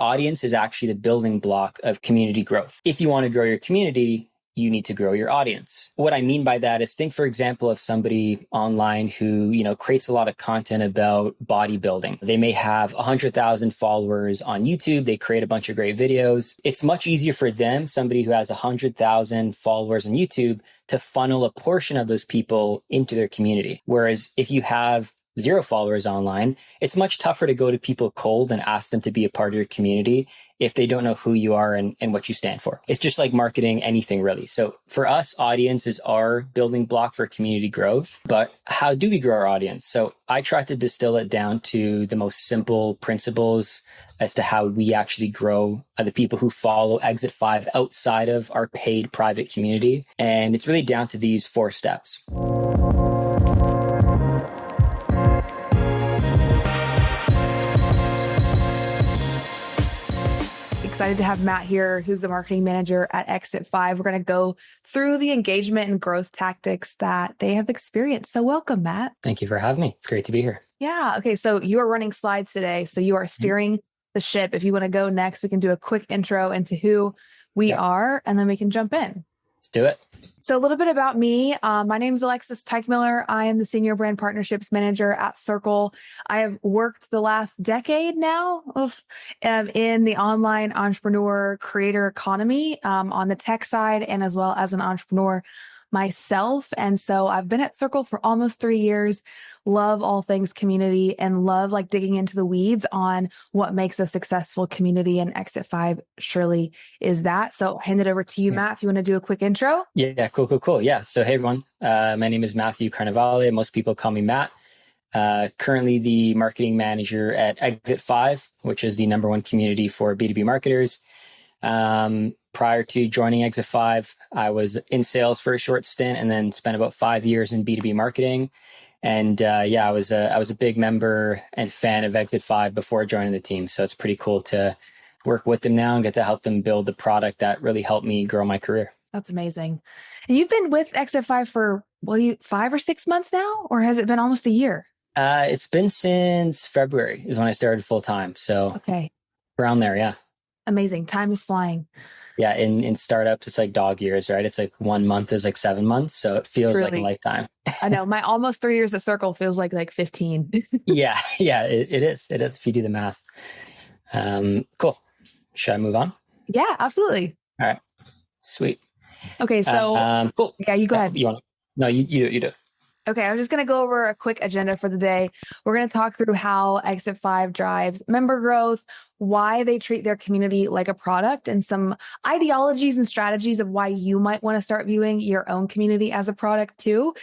audience is actually the building block of community growth. If you want to grow your community, you need to grow your audience. What I mean by that is think, for example, of somebody online who, creates a lot of content about bodybuilding. They may have 100,000 followers on YouTube. They create a bunch of great videos. It's much easier for them, somebody who has 100,000 followers on YouTube, to funnel a portion of those people into their community. Whereas if you have 0 followers online, it's much tougher to go to people cold and ask them to be a part of your community if they don't know who you are and what you stand for. It's just like marketing anything, really. So for us, audience is our building block for community growth. But how do we grow our audience? So I try to distill it down to the most simple principles as to how we actually grow the people who follow Exit 5 outside of our paid private community. And it's really down to these 4 steps. Excited to have Matt here, who's the marketing manager at Exit 5. We're going to go through the engagement and growth tactics that they have experienced. So welcome, Matt. Thank you for having me. It's great to be here. Yeah. Okay. So you are running slides today. So you are steering the ship. If you want to go next, we can do a quick intro into who we are, and then we can jump in. Let's do it. So a little bit about me. My name is Alexis Teichmiller. I am the Senior Brand Partnerships Manager at Circle. I have worked the last decade now in the online entrepreneur creator economy on the tech side, and as well as an entrepreneur myself. And so I've been at Circle for almost 3 years, love all things community, and love digging into the weeds on what makes a successful community, and Exit 5 surely is that. So I'll hand it over to you, Matt, if you want to do a quick intro. Yeah, cool. Yeah. So hey everyone, my name is Matthew Carnevale. Most people call me Matt. Currently the marketing manager at Exit 5, which is the #1 community for B2B marketers. Prior to joining Exit 5, I was in sales for a short stint and then spent about 5 years in B2B marketing. And I was a big member and fan of Exit 5 before joining the team. So it's pretty cool to work with them now and get to help them build the product that really helped me grow my career. That's amazing. And you've been with Exit 5 for 5 or 6 months now, or has it been almost a year? It's been since February is when I started full time. So around there, yeah. Amazing. Time is flying. Yeah, in startups, it's like dog years, right? It's like 1 month is like 7 months. So it feels like a lifetime. I know. My almost 3 years at Circle feels like 15. Yeah, it is. It is if you do the math. Cool. Should I move on? Yeah, absolutely. All right. Sweet. Okay, so cool. Yeah, you go ahead. You want to? No, you do. Okay, I'm just going to go over a quick agenda for the day. We're going to talk through how Exit 5 drives member growth, why they treat their community like a product, and some ideologies and strategies of why you might want to start viewing your own community as a product too.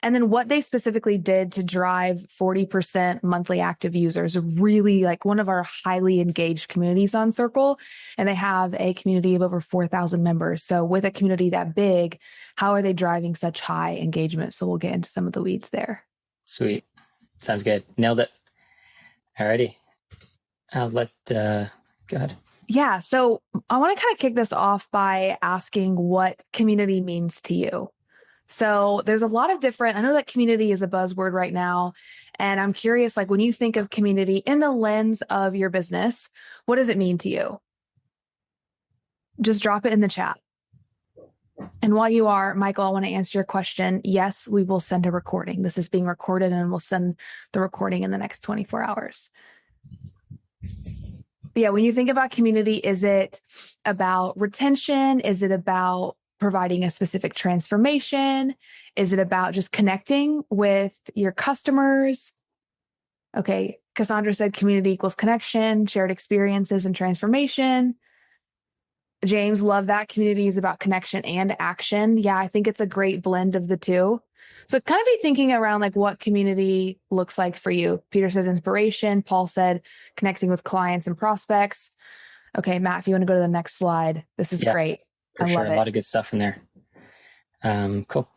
And then what they specifically did to drive 40% monthly active users, really one of our highly engaged communities on Circle. And they have a community of over 4,000 members. So with a community that big, how are they driving such high engagement? So we'll get into some of the weeds there. Sweet. Sounds good. Nailed it. Alrighty. I'll go ahead. Yeah. So I want to kind of kick this off by asking what community means to you. So there's a lot of different, I know that community is a buzzword right now. And I'm curious, when you think of community in the lens of your business, what does it mean to you? Just drop it in the chat. And while you are, Michael, I want to answer your question. Yes, we will send a recording. This is being recorded, and we'll send the recording in the next 24 hours. But yeah, when you think about community, is it about retention? Is it about providing a specific transformation? Is it about just connecting with your customers? Okay, Cassandra said community equals connection, shared experiences, and transformation. James, love that. Community is about connection and action. Yeah, I think it's a great blend of the two. So kind of be thinking around what community looks like for you. Peter says inspiration. Paul said connecting with clients and prospects. Okay, Matt, if you want to go to the next slide, this is great. For sure. A lot of good stuff in there. Cool.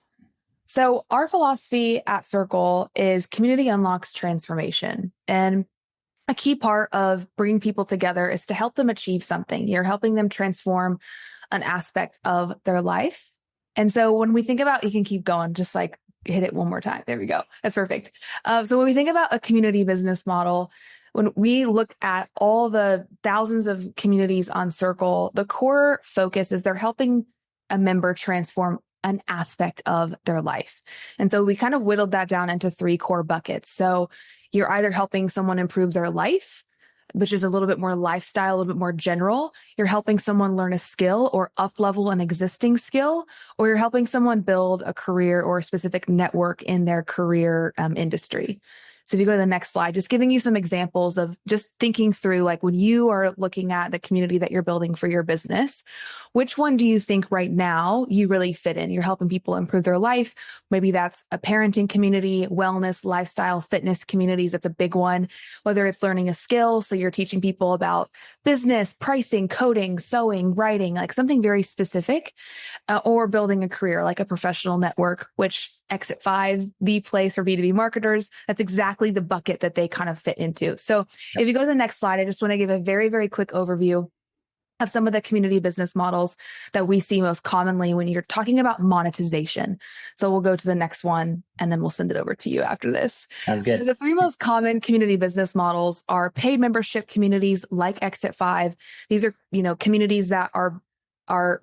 So our philosophy at Circle is community unlocks transformation. And a key part of bringing people together is to help them achieve something. You're helping them transform an aspect of their life. And so when we think about, you can keep going, just hit it one more time. There we go. That's perfect. So when we think about a community business model, when we look at all the thousands of communities on Circle, the core focus is they're helping a member transform an aspect of their life. And so we kind of whittled that down into three core buckets. So you're either helping someone improve their life, which is a little bit more lifestyle, a little bit more general. You're helping someone learn a skill or up level an existing skill, or you're helping someone build a career or a specific network in their career industry. So if you go to the next slide, just giving you some examples of just thinking through, like when you are looking at the community that you're building for your business, which one do you think right now you really fit in? You're helping people improve their life. Maybe that's a parenting community, wellness, lifestyle, fitness communities. That's a big one. Whether it's learning a skill, so you're teaching people about business, pricing, coding, sewing, writing, like something very specific, or building a career like a professional network, which Exit 5, the place for B2B marketers, that's exactly the bucket that they kind of fit into. So if you go to the next slide, I just want to give a very, very quick overview of some of the community business models that we see most commonly when you're talking about monetization. So we'll go to the next one and then we'll send it over to you after this. Sounds So good. the three most common community business models are paid membership communities like Exit 5. These are, communities that are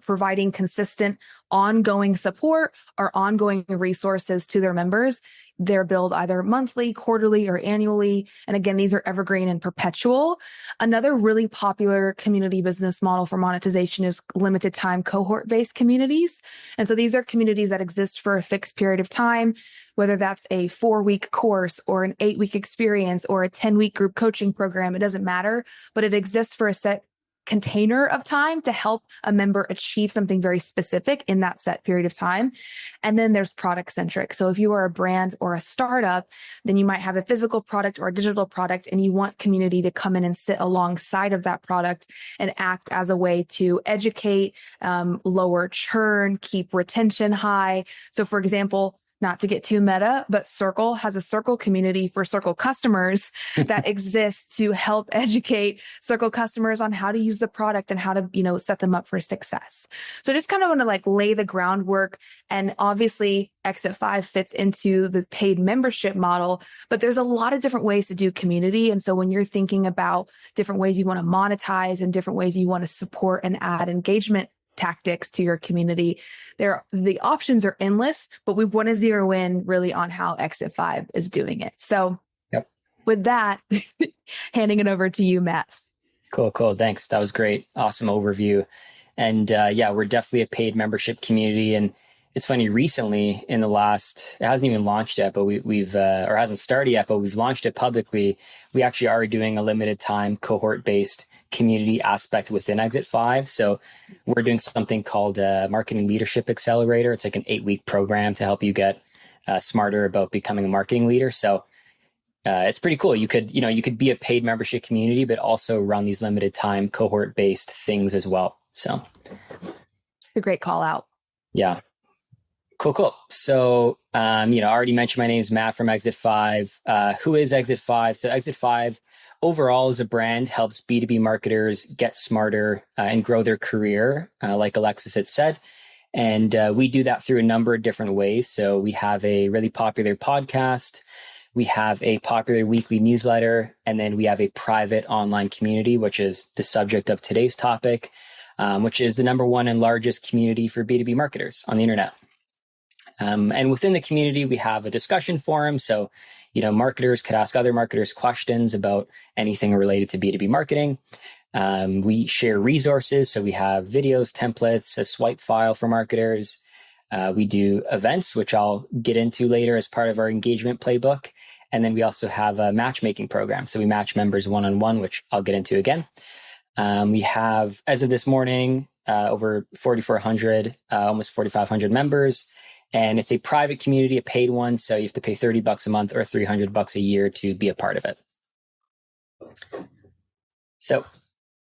providing consistent ongoing support or ongoing resources to their members. They're billed either monthly, quarterly, or annually. And again, these are evergreen and perpetual. Another really popular community business model for monetization is limited time cohort-based communities. And so these are communities that exist for a fixed period of time, whether that's a 4-week course or an 8-week experience or a 10-week group coaching program. It doesn't matter, but it exists for a set container of time to help a member achieve something very specific in that set period of time. And then there's product centric. So if you are a brand or a startup, then you might have a physical product or a digital product, and you want community to come in and sit alongside of that product and act as a way to educate, lower churn, keep retention high. So for example, not to get too meta, but Circle has a Circle community for Circle customers that exists to help educate Circle customers on how to use the product and how to, set them up for success. So just kind of want to lay the groundwork. And obviously Exit 5 fits into the paid membership model, but there's a lot of different ways to do community. And so when you're thinking about different ways you want to monetize and different ways you want to support and add engagement tactics to your community, the options are endless, but we want to zero in really on how Exit 5 is doing it. So Yep. With that, handing it over to you, Matt. Cool. Thanks. That was great. Awesome overview. And we're definitely a paid membership community. And it's funny, recently in the last, it hasn't even launched yet, but we've or hasn't started yet, but we've launched it publicly. We actually are doing a limited time cohort-based community aspect within Exit 5. So we're doing something called Marketing Leadership Accelerator. It's like an 8-week program to help you get smarter about becoming a marketing leader. So it's pretty cool. You could be a paid membership community, but also run these limited time cohort based things as well. So A great call out. Yeah. Cool. So, I already mentioned my name is Matt from Exit 5. Who is Exit 5? So Exit 5 overall as a brand helps B2B marketers get smarter and grow their career, like Alexis had said. And we do that through a number of different ways. So we have a really popular podcast. We have a popular weekly newsletter, and then we have a private online community, which is the subject of today's topic, which is the number one and largest community for B2B marketers on the internet. And within the community, we have a discussion forum. So, marketers could ask other marketers questions about anything related to B2B marketing. We share resources. So we have videos, templates, a swipe file for marketers. We do events, which I'll get into later as part of our engagement playbook. And then we also have a matchmaking program. So we match members one-on-one, which I'll get into again. We have, as of this morning, over 4,400, almost 4,500 members. And it's a private community, a paid one. So you have to pay $30 a month or $300 a year to be a part of it. So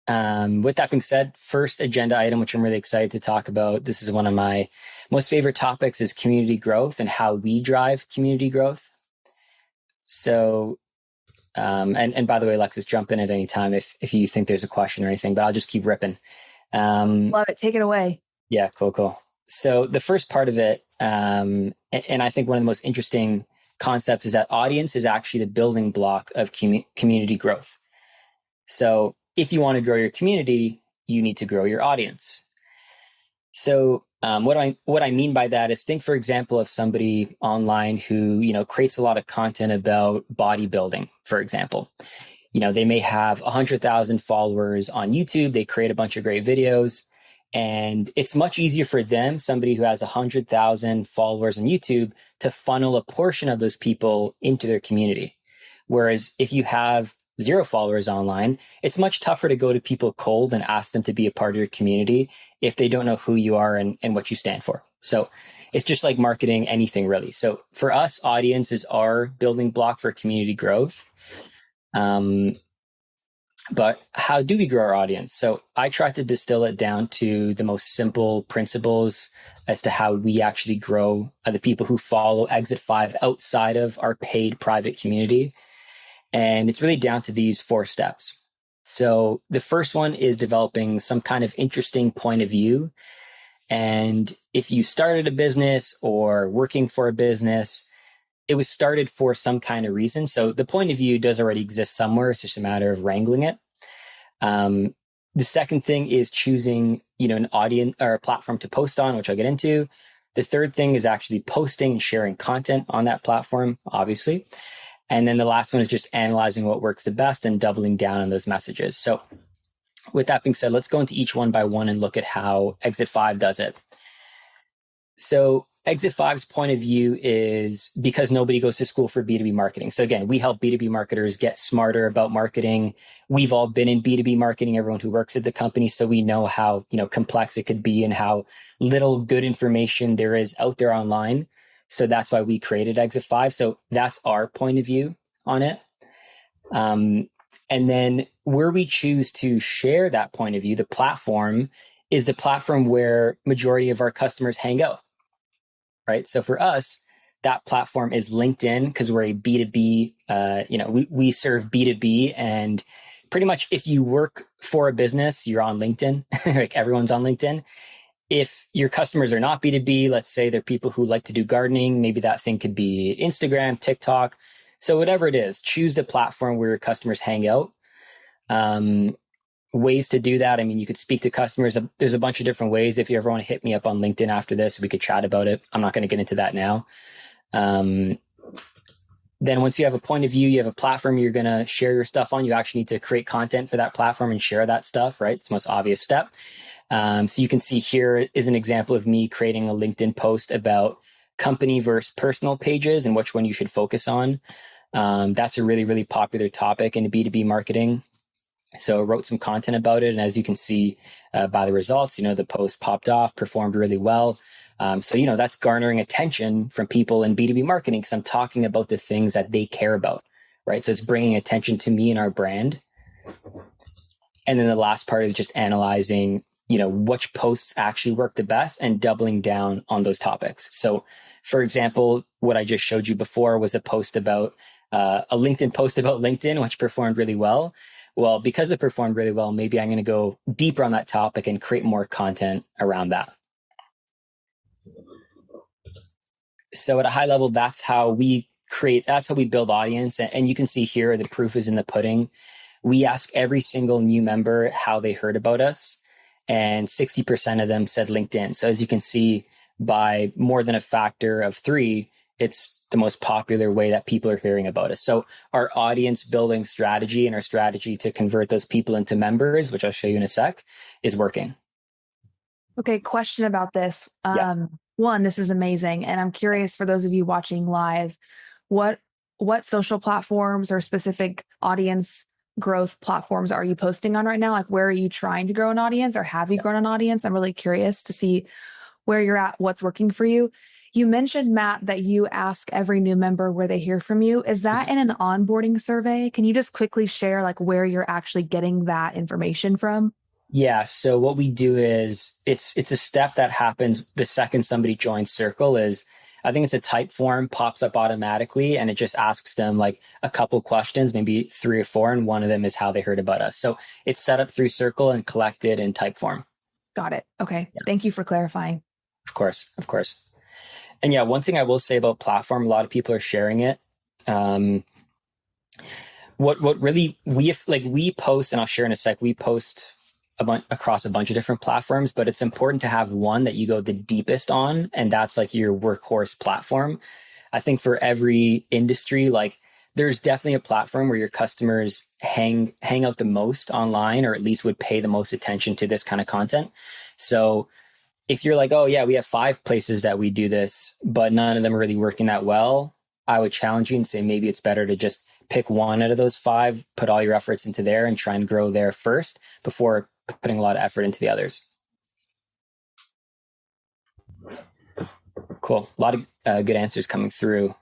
with that being said, first agenda item, which I'm really excited to talk about. This is one of my most favorite topics, is community growth and how we drive community growth. So, and by the way, Alexis, jump in at any time if you think there's a question or anything, but I'll just keep ripping. Love it. Take it away. Yeah, cool. So the first part of it, and I think one of the most interesting concepts is that audience is actually the building block of community growth. So if you want to grow your community, you need to grow your audience. So what I mean by that is, think, for example, of somebody online who, creates a lot of content about bodybuilding, for example. They may have 100,000 followers on YouTube. They create a bunch of great videos, and it's much easier for them, somebody who has 100,000 followers on YouTube, to funnel a portion of those people into their community. Whereas if you have 0 followers online, it's much tougher to go to people cold and ask them to be a part of your community if they don't know who you are and what you stand for. So it's just like marketing anything, really. So for us, audience is our building block for community growth. But how do we grow our audience? So I try to distill it down to the most simple principles as to how we actually grow the people who follow Exit 5 outside of our paid private community. And it's really down to these 4 steps. So the first one is developing some kind of interesting point of view. And if you started a business or working for a business, it was started for some kind of reason. So the point of view does already exist somewhere. It's just a matter of wrangling it. The second thing is choosing, an audience or a platform to post on, which I'll get into. The third thing is actually posting and sharing content on that platform, obviously. And then the last one is just analyzing what works the best and doubling down on those messages. So with that being said, let's go into each one by one and look at how Exit 5 does it. So Exit 5's point of view is because nobody goes to school for B2B marketing. So again, we help B2B marketers get smarter about marketing. We've all been in B2B marketing, everyone who works at the company. So we know how, complex it could be and how little good information there is out there online. So that's why we created Exit 5. So that's our point of view on it. And then where we choose to share that point of view, the platform is the platform where majority of our customers hang out. Right. So for us, that platform is LinkedIn because we're a B2B, we serve B2B, and pretty much if you work for a business, you're on LinkedIn. Like everyone's on LinkedIn. If your customers are not B2B, let's say they're people who like to do gardening, maybe that thing could be Instagram, TikTok. So whatever it is, choose the platform where your customers hang out. Ways to do that. I mean, you could speak to customers. There's a bunch of different ways. If you ever want to hit me up on LinkedIn after this, we could chat about it. I'm not going to get into that now. Then once you have a point of view, you have a platform you're going to share your stuff on, you actually need to create content for that platform and share that stuff, right? It's the most obvious step. So you can see here is an example of me creating a LinkedIn post about company versus personal pages and which one you should focus on. That's a really, really popular topic in B2B marketing. So I wrote some content about it. And as you can see by the results, the post popped off, performed really well. So that's garnering attention from people in B2B marketing because I'm talking about the things that they care about, right? So it's bringing attention to me and our brand. And then the last part is just analyzing, which posts actually work the best and doubling down on those topics. So for example, what I just showed you before was a post about a LinkedIn post about LinkedIn, which performed really well. Well, because it performed really well, maybe I'm going to go deeper on that topic and create more content around that. So at a high level, that's how we build audience. And you can see here, the proof is in the pudding. We ask every single new member how they heard about us, and 60% of them said LinkedIn. So as you can see, by more than a factor of 3, it's the most popular way that people are hearing about us. So our audience building strategy and our strategy to convert those people into members, which I'll show you in a sec, is working. Okay, question about this. Yeah. One, this is amazing. And I'm curious, for those of you watching live, what social platforms or specific audience growth platforms are you posting on right now? Like, where are you trying to grow an audience, or have you grown an audience? I'm really curious to see where you're at, what's working for you. You mentioned, Matt, that you ask every new member where they hear from you. Is that in an onboarding survey? Can you just quickly share like where you're actually getting that information from? Yeah. So what we do is it's a step that happens the second somebody joins Circle. Is I think it's a type form, pops up automatically, and it just asks them like a couple questions, maybe 3 or 4, and one of them is how they heard about us. So it's set up through Circle and collected in type form. Got it. Okay. Yeah. Thank you for clarifying. Of course. And yeah, one thing I will say about platform, a lot of people are sharing it. Um, what really we post, and I'll share in a sec, we post across a bunch of different platforms, but it's important to have one that you go the deepest on, and that's like your workhorse platform. I think for every industry, like there's definitely a platform where your customers hang out the most online, or at least would pay the most attention to this kind of content. So if you're like, oh yeah, we have 5 places that we do this, but none of them are really working that well, I would challenge you and say maybe it's better to just pick one out of those 5, put all your efforts into there and try and grow there first before putting a lot of effort into the others. Cool. A lot of good answers coming through.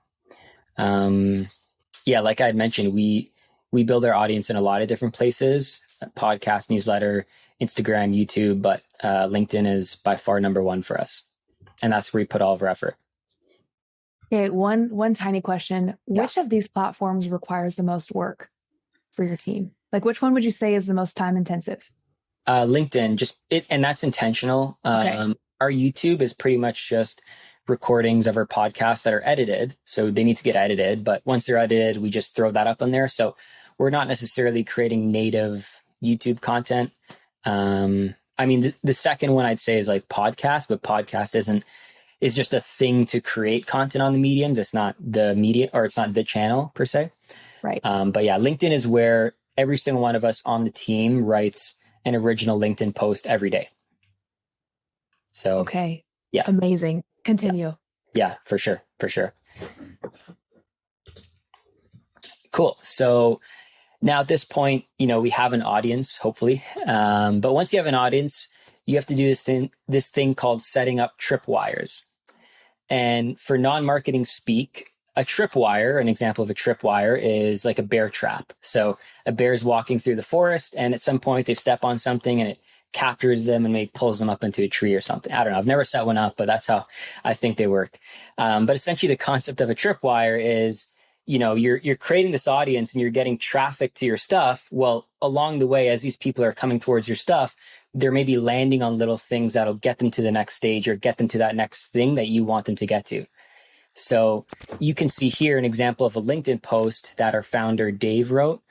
Yeah, like I had mentioned, we build our audience in a lot of different places: podcast, newsletter, Instagram, YouTube, but LinkedIn is by far number 1 for us, and that's where we put all of our effort. Okay, one tiny question: which of these platforms requires the most work for your team? Like, which one would you say is the most time intensive? LinkedIn, and that's intentional. Okay. Our YouTube is pretty much just recordings of our podcasts that are edited, so they need to get edited. But once they're edited, we just throw that up on there. So we're not necessarily creating native YouTube content. I mean, the second one I'd say is like podcast, but podcast is just a thing to create content on the mediums. It's not the media, or it's not the channel per se. Right. But yeah, LinkedIn is where every single one of us on the team writes an original LinkedIn post every day. So okay. Yeah. Amazing. Continue. Yeah, for sure. For sure. Cool. So now at this point, we have an audience, hopefully. But once you have an audience, you have to do this thing called setting up tripwires. And for non-marketing speak, a tripwire, an example of a tripwire is like a bear trap. So a bear is walking through the forest, and at some point they step on something and it captures them and maybe pulls them up into a tree or something. I don't know. I've never set one up, but that's how I think they work. But essentially the concept of a tripwire is, you're creating this audience and you're getting traffic to your stuff. Well, along the way, as these people are coming towards your stuff, they're maybe landing on little things that'll get them to the next stage or get them to that next thing that you want them to get to. So you can see here an example of a LinkedIn post that our founder Dave wrote.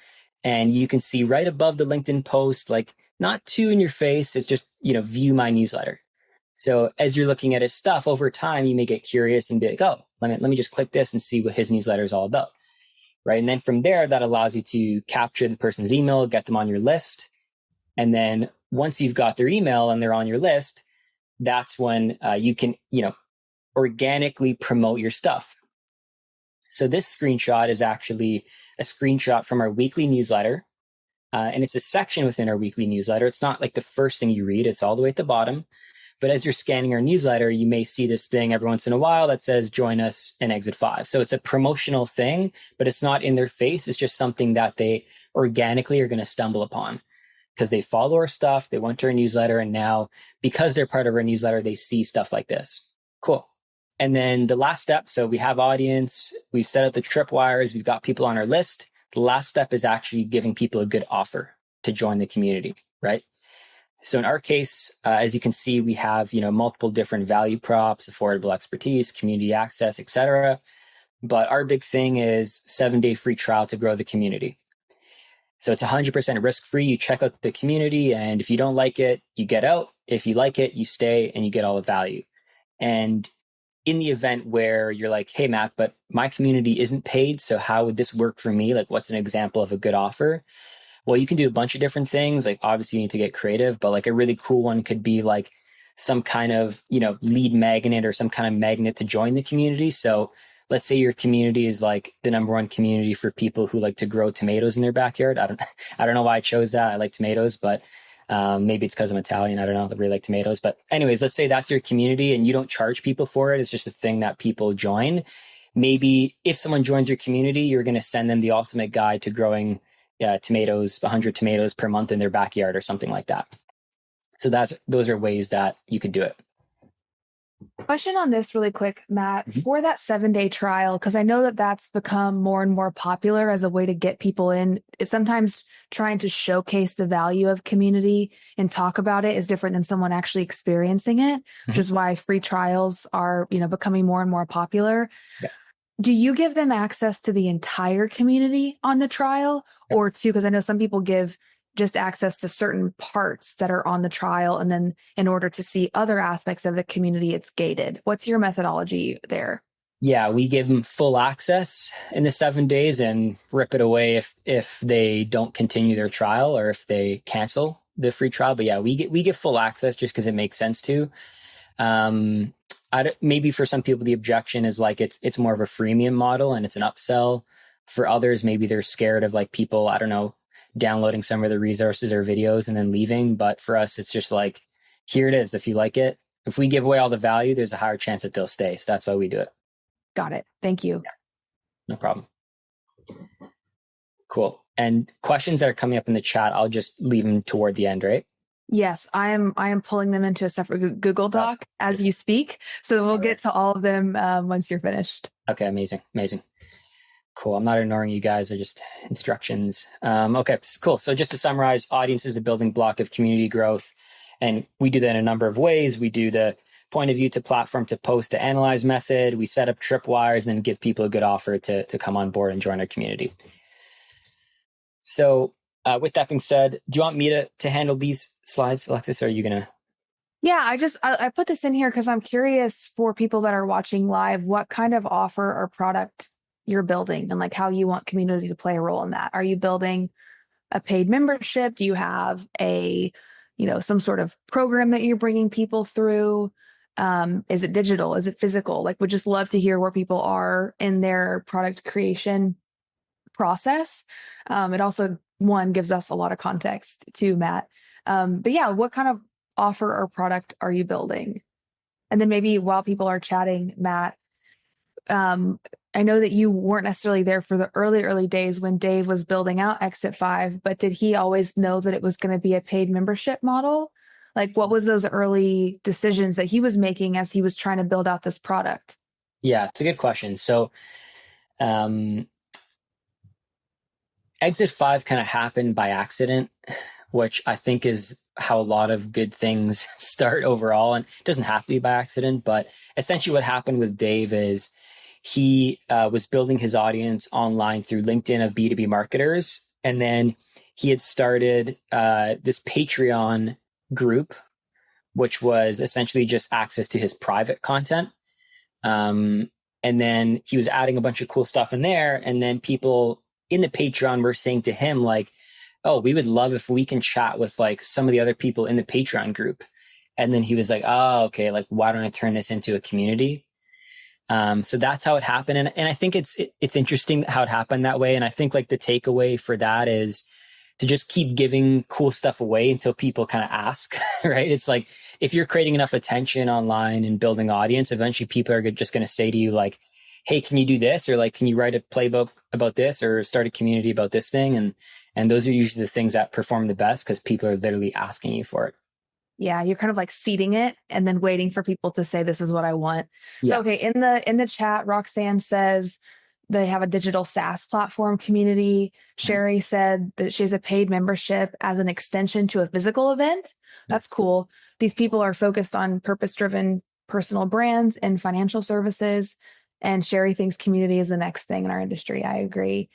And you can see right above the LinkedIn post, like not too in your face, it's just, view my newsletter. So as you're looking at his stuff over time, you may get curious and be like, oh, let me just click this and see what his newsletter is all about. Right. And then from there, that allows you to capture the person's email, get them on your list. And then once you've got their email and they're on your list, that's when you can, organically promote your stuff. So this screenshot is actually a screenshot from our weekly newsletter. And it's a section within our weekly newsletter. It's not like the first thing you read, it's all the way at the bottom. But as you're scanning our newsletter, you may see this thing every once in a while that says, join us in Exit 5. So it's a promotional thing, but it's not in their face. It's just something that they organically are going to stumble upon because they follow our stuff. They went to our newsletter. And now because they're part of our newsletter, they see stuff like this. Cool. And then the last step, so we have audience, we've set up the tripwires, we've got people on our list. The last step is actually giving people a good offer to join the community, right? So in our case, as you can see, we have, multiple different value props, affordable expertise, community access, etc. But our big thing is 7-day free trial to grow the community. So it's 100% risk-free. You check out the community, and if you don't like it, you get out. If you like it, you stay and you get all the value. And in the event where you're like, hey, Matt, but my community isn't paid, so how would this work for me? Like, what's an example of a good offer? Well, you can do a bunch of different things. Like, obviously, you need to get creative, but like a really cool one could be like some kind of, lead magnet or some kind of magnet to join the community. So let's say your community is like the number 1 community for people who like to grow tomatoes in their backyard. I don't know why I chose that. I like tomatoes, but maybe it's because I'm Italian. I don't know. I really like tomatoes. But anyways, let's say that's your community and you don't charge people for it. It's just a thing that people join. Maybe if someone joins your community, you're going to send them the ultimate guide to growing tomatoes, 100 tomatoes per month in their backyard or something like that. So those are ways that you could do it. Question on this really quick, Matt. Mhm. For that 7-day trial, because I know that that's become more and more popular as a way to get people in. It's sometimes trying to showcase the value of community and talk about it is different than someone actually experiencing it, which Mhm. is why free trials are, becoming more and more popular. Yeah. Do you give them access to the entire community on the trial or to, because I know some people give just access to certain parts that are on the trial. And then in order to see other aspects of the community, it's gated. What's your methodology there? Yeah, we give them full access in the 7 days and rip it away if they don't continue their trial or if they cancel the free trial. But yeah, we get full access just because it makes sense to. Um, maybe for some people the objection is like it's more of a freemium model and it's an upsell. For others, maybe they're scared of like people, I don't know, downloading some of the resources or videos and then leaving. But for us, it's just like, here it is. If you like it, if we give away all the value, there's a higher chance that they'll stay. So that's why we do it. Got it. Thank you. No problem. Cool. And questions that are coming up in the chat, I'll just leave them toward the end, right? Yes, I am pulling them into a separate Google Uh, Doc as you speak. So we'll all right. get to all of them once you're finished. Okay, amazing. Amazing. Cool. I'm not ignoring you guys. They're just instructions. Okay, cool. So just to summarize, audience is the building block of community growth. And we do that in a number of ways. We do the point of view to platform to post to analyze method. We set up tripwires and give people a good offer to come on board and join our community. So with that being said, do you want me to handle these slides, Alexis, or are you going to? Yeah, I put this in here because I'm curious for people that are watching live, what kind of offer or product you're building and like how you want community to play a role in that. Are you building a paid membership? Do you have some sort of program that you're bringing people through? Is it digital? Is it physical? Like, would just love to hear where people are in their product creation process. It also, one, gives us a lot of context too, Matt. But yeah, what kind of offer or product are you building? And then maybe while people are chatting, Matt, um, I know that you weren't necessarily there for the early days when Dave was building out Exit 5, but did he always know that it was going to be a paid membership model? Like, what was those early decisions that he was making as he was trying to build out this product? Yeah, it's a good question. So um, Exit 5 kind of happened by accident, which I think is how a lot of good things start overall. And it doesn't have to be by accident, but essentially what happened with Dave is he was building his audience online through LinkedIn of B2B marketers. And then he had started this Patreon group, which was essentially just access to his private content. Um, and then he was adding a bunch of cool stuff in there. And then people in the Patreon were saying to him, like, oh, we would love if we can chat with like some of the other people in the Patreon group. And then he was like, oh, okay, like, why don't I turn this into a community? So that's how it happened. And I think it's interesting how it happened that way. And I think like the takeaway for that is to just keep giving cool stuff away until people kind of ask, right? It's like, if you're creating enough attention online and building audience, eventually people are just going to say to you like, hey, can you do this? Or like, can you write a playbook about this or start a community about this thing? And those are usually the things that perform the best because people are literally asking you for it. Yeah, you're kind of like seeding it and then waiting for people to say this is what I want. So Yeah. okay, in the chat, Roxanne says they have a digital SaaS platform community. Sherry said that she has a paid membership as an extension to a physical event. That's Nice. cool. These people are focused on purpose-driven personal brands and financial services. And Sherry thinks community is the next thing in our industry. I agree.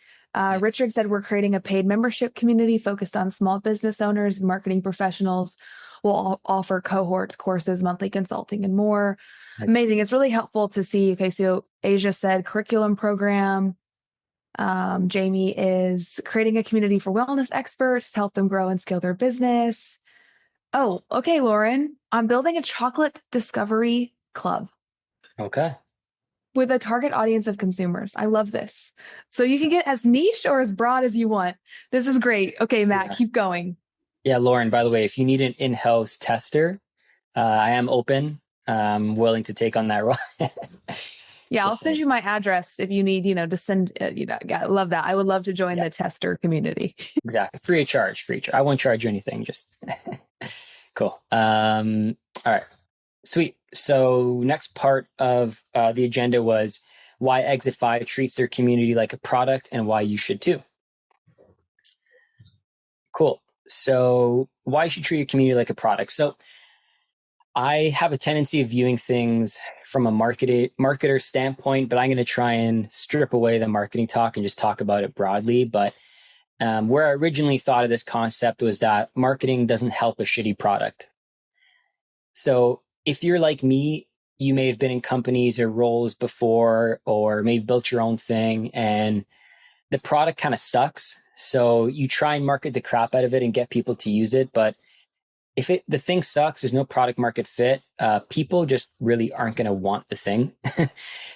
Richard said we're creating a paid membership community focused on small business owners, marketing professionals. We'll offer cohorts, courses, monthly consulting, and more. Nice. Amazing. It's really helpful to see. Okay, so Asia said curriculum program. Jamie is creating a community for wellness experts to help them grow and scale their business. Oh, okay, Lauren. I'm building a chocolate discovery club Okay. with a target audience of consumers. I love this. So you can get as niche or as broad as you want. This is great. Okay, Matt, Yeah. keep going. Yeah, Lauren, by the way, if you need an in-house tester, I am open, willing to take on that role. Yeah, I'll Just send saying. you my address if you need, to send, yeah, I love that. I would love to join Yeah, the tester community. exactly. Free of charge, free of charge. I won't charge you anything. Just cool. All right. Sweet. So next part of the agenda was why Exit 5 treats their community like a product and why you should too. Cool. So why you should treat your community like a product. So I have a tendency of viewing things from a marketer standpoint, but I'm going to try and strip away the marketing talk and just talk about it broadly. But where I originally thought of this concept was that marketing doesn't help a shitty product. So if you're like me, you may have been in companies or roles before, or maybe built your own thing, and the product kind of sucks. So you try and market the crap out of it and get people to use it, but if the thing sucks, there's no product market fit, people just really aren't going to want the thing.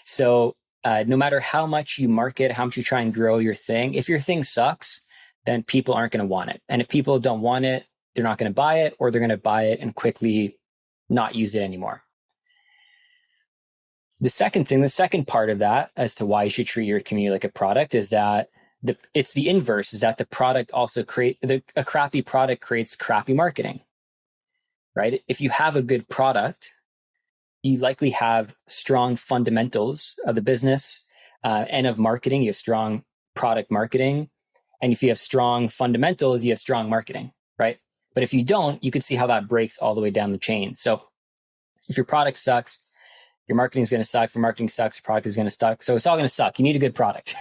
So no matter how much you market, how much you try and grow your thing, if your thing sucks, then people aren't going to want it. And if people don't want it, they're not going to buy it, or they're going to buy it and quickly not use it anymore. The second part of that as to why you should treat your community like a product is that it's the inverse, is that the product also a crappy product creates crappy marketing. Right? If you have a good product, you likely have strong fundamentals of the business and of marketing. You have strong product marketing. And if you have strong fundamentals, you have strong marketing, right? But if you don't, you can see how that breaks all the way down the chain. So if your product sucks, your marketing is going to suck. If your marketing sucks, your product is going to suck. So it's all going to suck. You need a good product.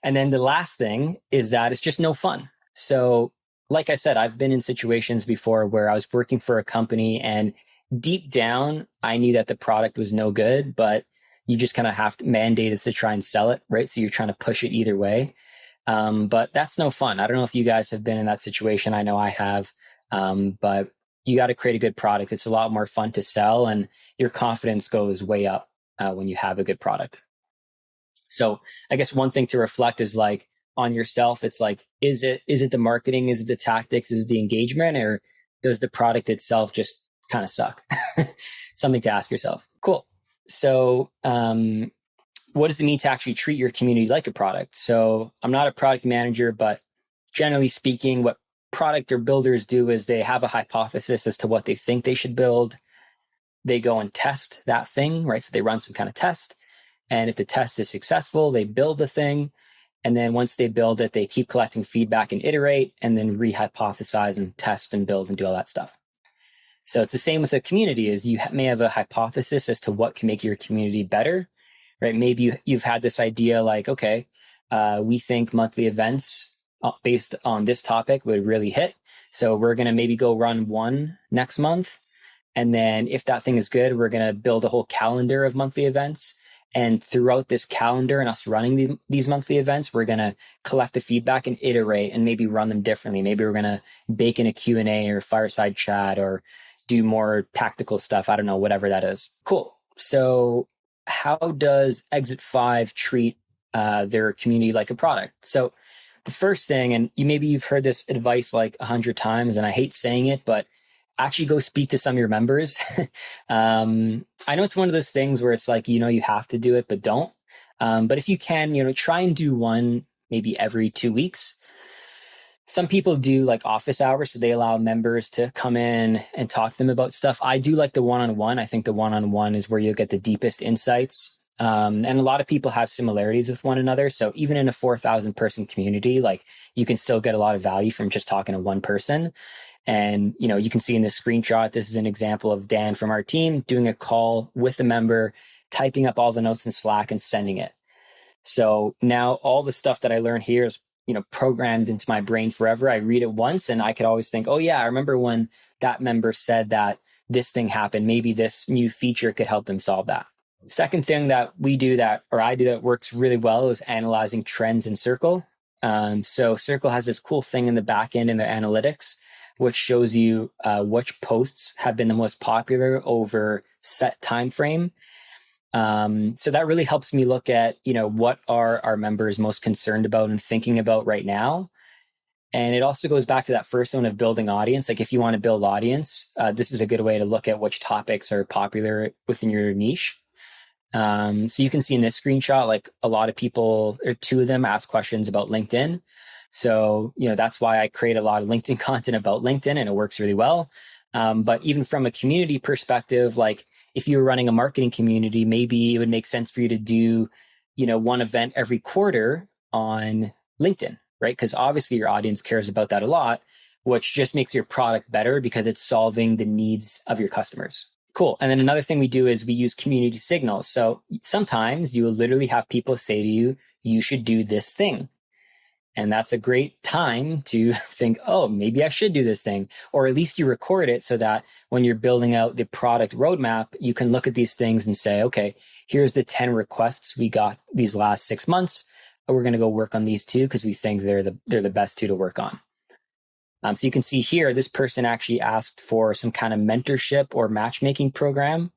And then the last thing is that it's just no fun. So like I said, I've been in situations before where I was working for a company and deep down, I knew that the product was no good, but you just kind of have to mandate it to try and sell it, right? So you're trying to push it either way. But that's no fun. I don't know if you guys have been in that situation. I know I have. But you got to create a good product. It's a lot more fun to sell, and your confidence goes way up when you have a good product. So I guess one thing to reflect is like, on yourself, it's like, is it the marketing, is it the tactics, is it the engagement, or does the product itself just kind of suck? Something to ask yourself. Cool. So what does it mean to actually treat your community like a product? So I'm not a product manager, but generally speaking, what product or builders do is they have a hypothesis as to what they think they should build. They go and test that thing, right? So they run some kind of test. And if the test is successful, they build the thing. And then once they build it, they keep collecting feedback and iterate, and then rehypothesize and test and build and do all that stuff. So it's the same with a community. Is you may have a hypothesis as to what can make your community better, right? Maybe you've had this idea like, okay, we think monthly events based on this topic would really hit. So we're going to maybe go run one next month. And then if that thing is good, we're going to build a whole calendar of monthly events. And throughout this calendar and us running these monthly events, we're going to collect the feedback and iterate and maybe run them differently. Maybe we're going to bake in a Q&A or fireside chat or do more tactical stuff. I don't know, whatever that is. Cool. So how does Exit 5 treat their community like a product? So the first thing, and maybe you've heard this advice like 100 times, and I hate saying it, but actually go speak to some of your members. I know it's one of those things where it's like, you have to do it, but don't. But if you can, try and do one maybe every 2 weeks. Some people do like office hours, so they allow members to come in and talk to them about stuff. I do like the one-on-one. I think the one-on-one is where you'll get the deepest insights. And a lot of people have similarities with one another. So even in a 4,000 person community, like you can still get a lot of value from just talking to one person. And, you can see in this screenshot, this is an example of Dan from our team doing a call with a member, typing up all the notes in Slack and sending it. So now all the stuff that I learned here is, programmed into my brain forever. I read it once and I could always think, oh yeah, I remember when that member said that this thing happened. Maybe this new feature could help them solve that. Second thing that I do that works really well is analyzing trends in Circle. So Circle has this cool thing in the back end in their analytics, which shows you which posts have been the most popular over set time frame. So that really helps me look at, what are our members most concerned about and thinking about right now. And it also goes back to that first one of building audience. Like if you want to build audience, this is a good way to look at which topics are popular within your niche. So you can see in this screenshot, like a lot of people, or two of them ask questions about LinkedIn. So, that's why I create a lot of LinkedIn content about LinkedIn, and it works really well. But even from a community perspective, like if you were running a marketing community, maybe it would make sense for you to do, one event every quarter on LinkedIn, right? Because obviously your audience cares about that a lot, which just makes your product better because it's solving the needs of your customers. Cool. And then another thing we do is we use community signals. So sometimes you will literally have people say to you, you should do this thing. And that's a great time to think, oh, maybe I should do this thing. Or at least you record it so that when you're building out the product roadmap, you can look at these things and say, okay, here's the 10 requests we got these last 6 months. We're going to go work on these two because we think they're the best two to work on. So you can see here, this person actually asked for some kind of mentorship or matchmaking program.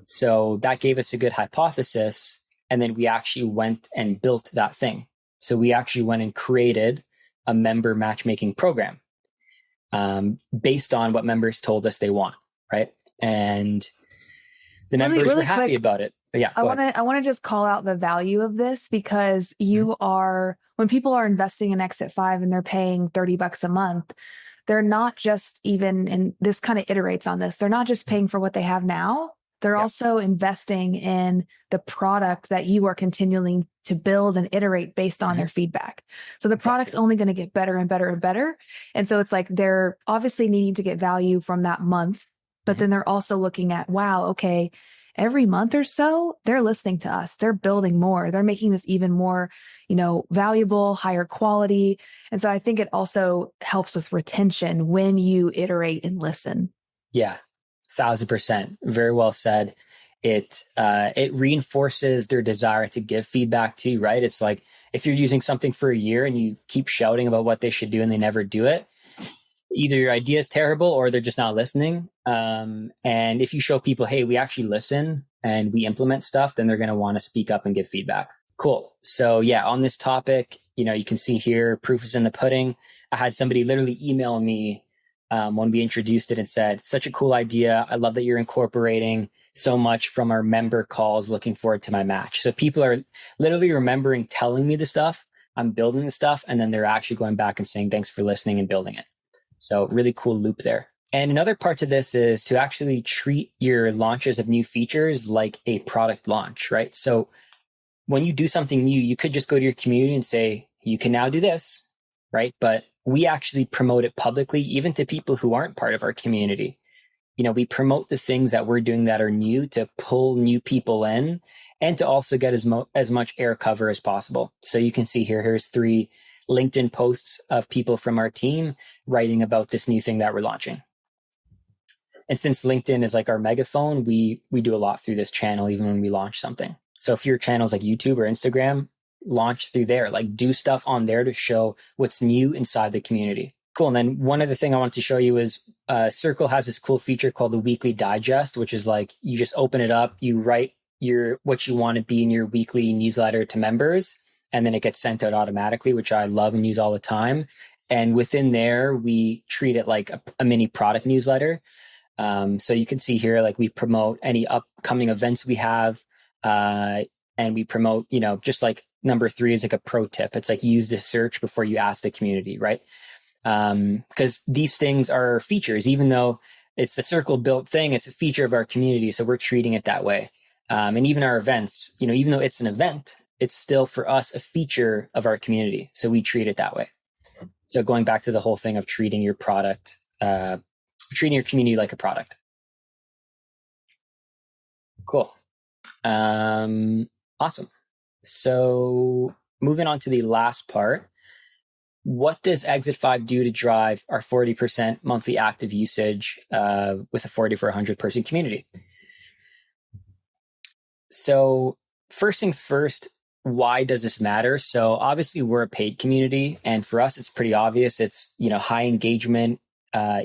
So that gave us a good hypothesis. And then we actually went and built that thing. So we actually went and created a member matchmaking program based on what members told us they want, right? And the members were happy about it. But yeah, I want to just call out the value of this because when people are investing in Exit 5 and they're paying $30 a month, they're not just even, and this kind of iterates on this, they're not just paying for what they have now. They're also investing in the product that you are continuing to build and iterate based on their feedback. So the product's only going to get better and better and better. And so it's like they're obviously needing to get value from that month, but then they're also looking at, wow, okay, every month or so, they're listening to us. They're building more. They're making this even more, valuable, higher quality. And so I think it also helps with retention when you iterate and listen. Yeah. 1,000%. Very well said. It reinforces their desire to give feedback too, right? It's like if you're using something for a year and you keep shouting about what they should do and they never do it, either your idea is terrible or they're just not listening. And if you show people, hey, we actually listen and we implement stuff, then they're going to want to speak up and give feedback. Cool. So yeah, on this topic, you can see here, proof is in the pudding. I had somebody literally email me when we introduced it and said, such a cool idea. I love that you're incorporating so much from our member calls. Looking forward to my match. So people are literally remembering telling me the stuff. I'm building the stuff. And then they're actually going back and saying, thanks for listening and building it. So really cool loop there. And another part to this is to actually treat your launches of new features like a product launch, right? So when you do something new, you could just go to your community and say, you can now do this, right? But we actually promote it publicly, even to people who aren't part of our community. We promote the things that we're doing that are new to pull new people in and to also get as much air cover as possible. So you can see here's 3 LinkedIn posts of people from our team writing about this new thing that we're launching. And since LinkedIn is like our megaphone, we do a lot through this channel, even when we launch something. So if your channel's like YouTube or Instagram, launch through there, like do stuff on there to show what's new inside the community. Cool. And then one other thing I wanted to show you is Circle has this cool feature called the weekly digest, which is like you just open it up, you write what you want to be in your weekly newsletter to members, and then it gets sent out automatically, which I love and use all the time. And within there, we treat it like a mini product newsletter. So you can see here, like we promote any upcoming events we have, and we promote, just like number 3 is like a pro tip. It's like use the search before you ask the community, right? Because these things are features, even though it's a Circle built thing, it's a feature of our community. So we're treating it that way. And even our events, even though it's an event, it's still for us a feature of our community. So we treat it that way. So going back to the whole thing of treating your product, treating your community like a product. Cool. Awesome. So moving on to the last part, what does Exit 5 do to drive our 40% monthly active usage with a 40 for 100 person community? So first things first, why does this matter? So obviously we're a paid community, and for us, it's pretty obvious. It's, high engagement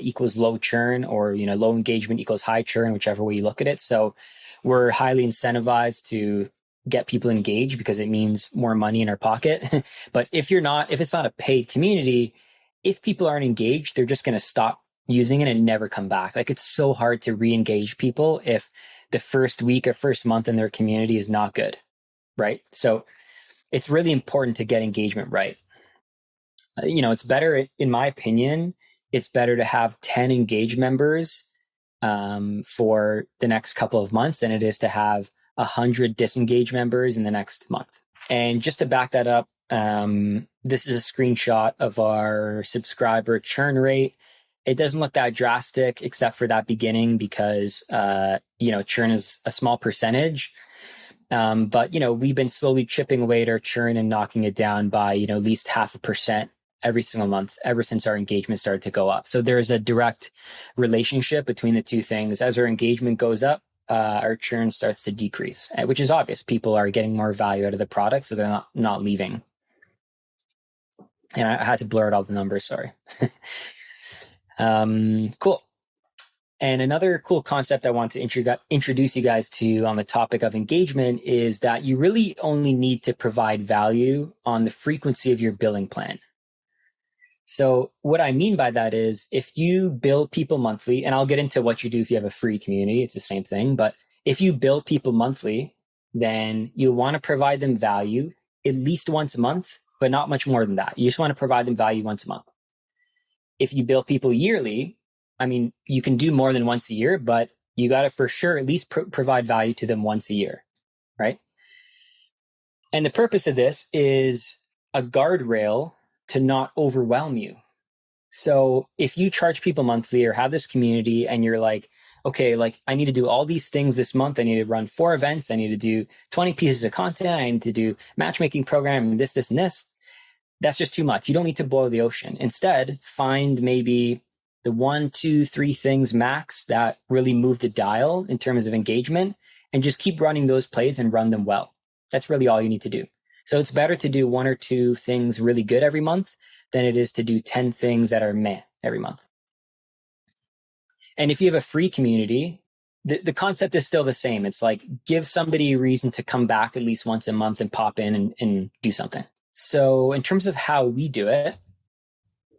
equals low churn, or, low engagement equals high churn, whichever way you look at it. So we're highly incentivized to get people engaged because it means more money in our pocket. But if it's not a paid community, if people aren't engaged, they're just going to stop using it and never come back. Like it's so hard to re-engage people if the first week or first month in their community is not good, right? So it's really important to get engagement right. It's better, in my opinion, it's better to have 10 engaged members for the next couple of months than it is to have 100 disengaged members in the next month. And just to back that up, this is a screenshot of our subscriber churn rate. It doesn't look that drastic except for that beginning because, churn is a small percentage. But, we've been slowly chipping away at our churn and knocking it down by, at least 0.5% every single month ever since our engagement started to go up. So there's a direct relationship between the two things. As our engagement goes up, our churn starts to decrease, which is obvious. People are getting more value out of the product, so they're not leaving. And I had to blur out all the numbers, sorry. Cool. And another cool concept I want to introduce you guys to on the topic of engagement is that you really only need to provide value on the frequency of your billing plan. So what I mean by that is if you bill people monthly, and I'll get into what you do if you have a free community, it's the same thing. But if you bill people monthly, then you'll want to provide them value at least once a month, but not much more than that. You just want to provide them value once a month. If you bill people yearly, you can do more than once a year, but you got to for sure at least provide value to them once a year, right? And the purpose of this is a guardrail to not overwhelm you. So if you charge people monthly or have this community and you're like, okay, I need to do all these things this month. I need to run 4 events. I need to do 20 pieces of content. I need to do matchmaking program, this, and this. That's just too much. You don't need to boil the ocean. Instead, find maybe the 1, 2, 3 things max that really move the dial in terms of engagement and just keep running those plays and run them well. That's really all you need to do. So it's better to do 1 or 2 things really good every month than it is to do 10 things that are meh every month. And if you have a free community, the concept is still the same. It's like give somebody a reason to come back at least once a month and pop in and do something. So in terms of how we do it,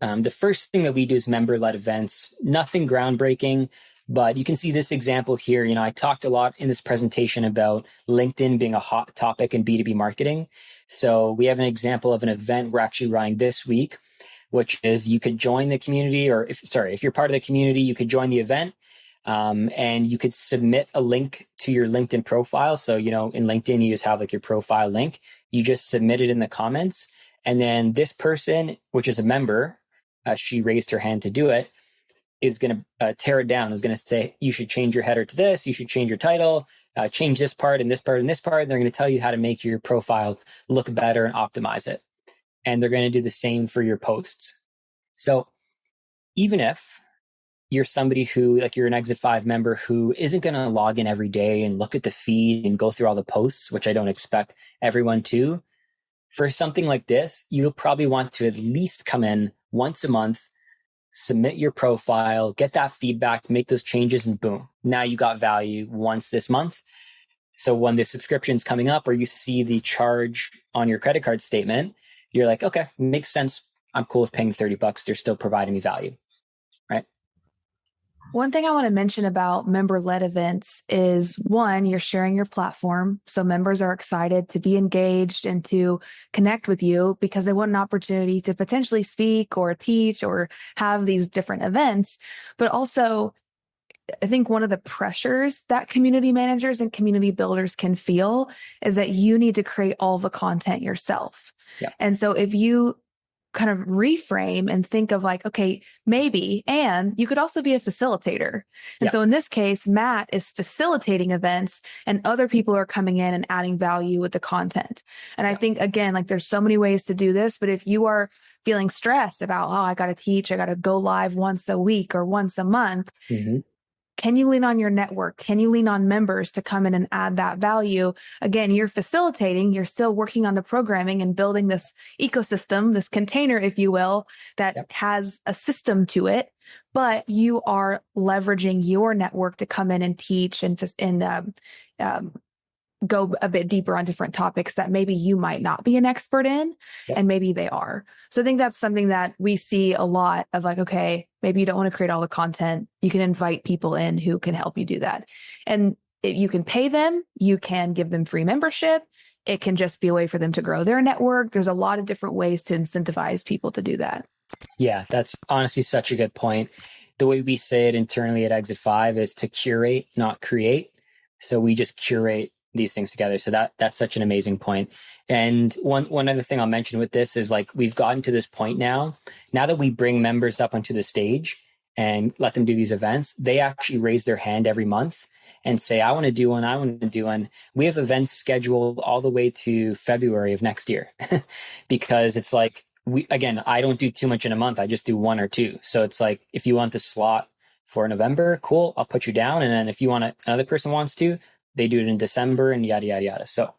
the first thing that we do is member-led events. Nothing groundbreaking, but you can see this example here. I talked a lot in this presentation about LinkedIn being a hot topic in B2B marketing. So we have an example of an event we're actually running this week, which is you could join the community, or if you're part of the community, you could join the event, and you could submit a link to your LinkedIn profile. So, in LinkedIn, you just have your profile link. You just submit it in the comments. And then this person, which is a member, she raised her hand to do it, is going to tear it down, is going to say, you should change your header to this, you should change your title, change this part and this part and this part. And they're going to tell you how to make your profile look better and optimize it. And they're going to do the same for your posts. So even if you're somebody who, you're an Exit 5 member who isn't going to log in every day and look at the feed and go through all the posts, which I don't expect everyone to, for something like this, you'll probably want to at least come in once a month, submit your profile, get that feedback, make those changes, and boom, now you got value once this month. So when the subscription's coming up or you see the charge on your credit card statement, you're like, okay, makes sense. I'm cool with paying $30. They're still providing me value, right? One thing I want to mention about member-led events is, one, you're sharing your platform. So members are excited to be engaged and to connect with you because they want an opportunity to potentially speak or teach or have these different events. But also, I think one of the pressures that community managers and community builders can feel is that you need to create all the content yourself. Yeah. And so if you kind of reframe and think of okay, maybe, and you could also be a facilitator. And so in this case, Matt is facilitating events and other people are coming in and adding value with the content. And I think, again, there's so many ways to do this, but if you are feeling stressed about, I got to teach, I got to go live once a week or once a month, can you lean on your network? Can you lean on members to come in and add that value? Again, you're facilitating, you're still working on the programming and building this ecosystem, this container, if you will, that has a system to it, but you are leveraging your network to come in and teach and go a bit deeper on different topics that maybe you might not be an expert in, and maybe they are. So I think that's something that we see a lot of, okay, maybe you don't want to create all the content. You can invite people in who can help you do that. And you can pay them, you can give them free membership. It can just be a way for them to grow their network. There's a lot of different ways to incentivize people to do that. Yeah, that's honestly such a good point. the way we say it internally at Exit 5 is to curate, not create. So we just curate these things together. So that's such an amazing point. And one other thing I'll mention with this is like we've gotten to this point now that we bring members up onto the stage and let them do these events, they actually raise their hand every month and say, I want to do one, I want to do one. We have events scheduled all the way to February of next year because it's like, I don't do too much in a month. I just do one or two. So it's like, if you want the slot for November, cool, I'll put you down. And then if you want another person wants to, they do it in December and yada, yada, yada. So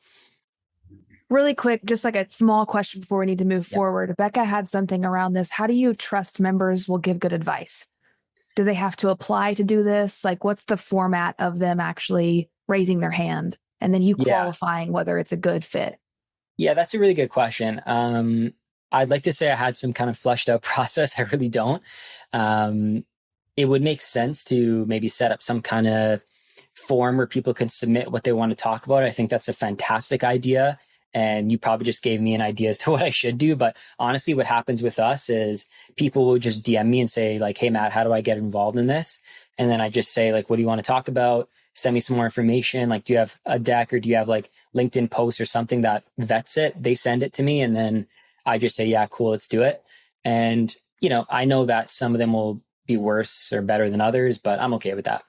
really quick, just like a small question before we need to move forward. Becca had something around this. How do you trust members will give good advice? Do they have to apply to do this? Like, what's the format of them actually raising their hand and then you qualifying whether it's a good fit? Yeah, that's a really good question. I'd like to say I had some kind of fleshed out process. I really don't. It would make sense to maybe set up some kind of form where people can submit what they want to talk about. I think that's a fantastic idea. And you probably just gave me an idea as to what I should do. But honestly, what happens with us is people will just DM me and say like, hey, Matt, how do I get involved in this? And then I just say like, what do you want to talk about? Send me some more information. Like, do you have a deck or do you have like LinkedIn posts or something that vets it? They send it to me and then I just say, yeah, cool, let's do it. And, I know that some of them will be worse or better than others, but I'm okay with that.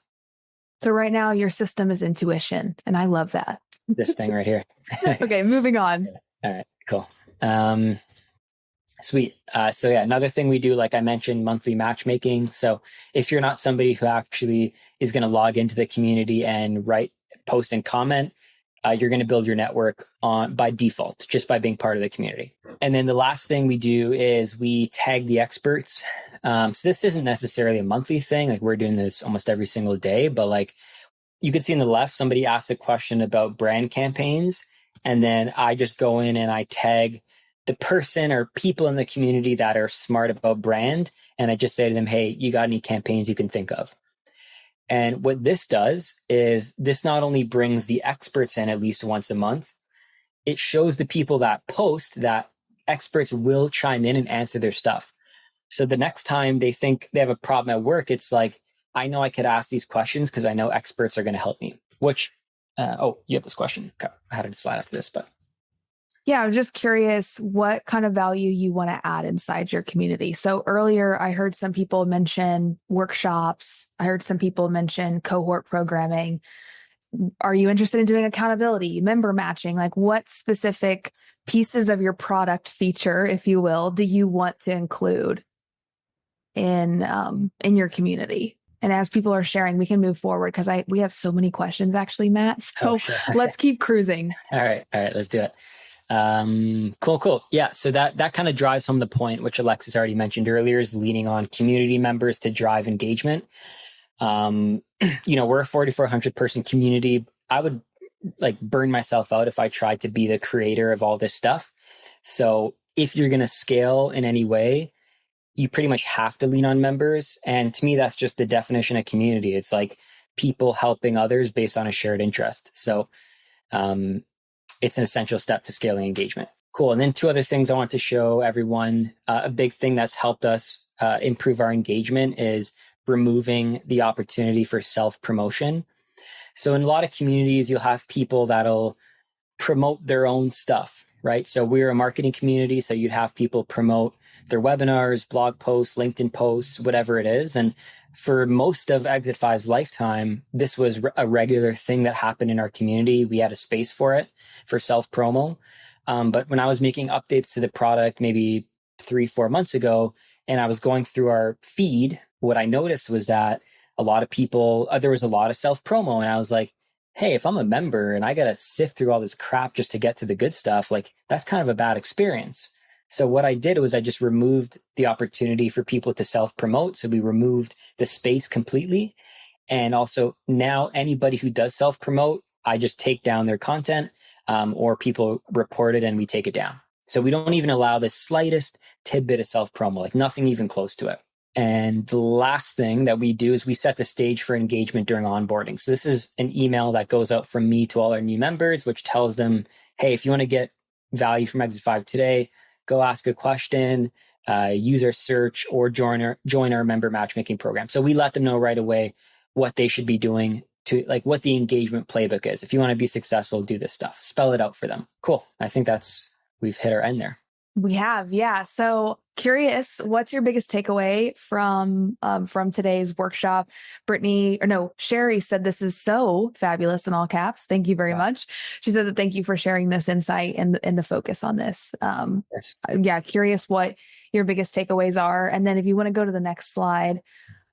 So right now your system is intuition and I love that. This thing right here. Okay, moving on. All right, cool. Sweet. So yeah, another thing we do, like I mentioned, monthly matchmaking. So if you're not somebody who actually is going to log into the community and write, post and comment, you're going to build your network by default, just by being part of the community. And then the last thing we do is we tag the experts. So this isn't necessarily a monthly thing. Like we're doing this almost every single day, but like you could see on the left, somebody asked a question about brand campaigns. And then I just go in and I tag the person or people in the community that are smart about brand. And I just say to them, hey, you got any campaigns you can think of? And what this does is this not only brings the experts in at least once a month, it shows the people that post that experts will chime in and answer their stuff. So the next time they think they have a problem at work, it's like, I know I could ask these questions because I know experts are going to help me, which, you have this question. Okay. I had a slide after this, but. Yeah, I was just curious what kind of value you want to add inside your community. So earlier I heard some people mention workshops. I heard some people mention cohort programming. Are you interested in doing accountability, member matching? Like what specific pieces of your product feature, if you will, do you want to include in your community? And as people are sharing, we can move forward because we have so many questions actually, Matt. So sure. Let's keep cruising. All right, let's do it. Cool. Yeah. So that kind of drives home the point, which Alexis already mentioned earlier, is leaning on community members to drive engagement. We're a 4,400 person community. I would like burn myself out if I tried to be the creator of all this stuff. So if you're going to scale in any way, you pretty much have to lean on members. And to me, that's just the definition of community. It's like people helping others based on a shared interest. So, it's an essential step to scaling engagement. Cool. And then two other things I want to show everyone. A big thing that's helped us improve our engagement is removing the opportunity for self-promotion. So in a lot of communities, you'll have people that'll promote their own stuff, right? So we're a marketing community. So you'd have people promote their webinars, blog posts, LinkedIn posts, whatever it is. And for most of Exit 5's lifetime, this was a regular thing that happened in our community. We had a space for it, for self-promo. But when I was making updates to the product maybe 3-4 months ago, and I was going through our feed, what I noticed was that a lot of people, there was a lot of self-promo. And I was like, hey, if I'm a member and I got to sift through all this crap just to get to the good stuff, like that's kind of a bad experience. So what I did was I just removed the opportunity for people to self-promote. So we removed the space completely. And also now anybody who does self-promote, I just take down their content or people report it and we take it down. So we don't even allow the slightest tidbit of self-promo, like nothing even close to it. And the last thing that we do is we set the stage for engagement during onboarding. So this is an email that goes out from me to all our new members, which tells them, hey, if you want to get value from Exit 5 today, go ask a question, use our search, or join our member matchmaking program. So we let them know right away what they should be doing, to like what the engagement playbook is. If you want to be successful, do this stuff. Spell it out for them. Cool. I think we've hit our end there. We have, yeah. So curious, what's your biggest takeaway from today's workshop? Sherry said this is so fabulous in all caps. Thank you very much. She said that thank you for sharing this insight and the focus on this. Yeah, curious what your biggest takeaways are. And then if you want to go to the next slide,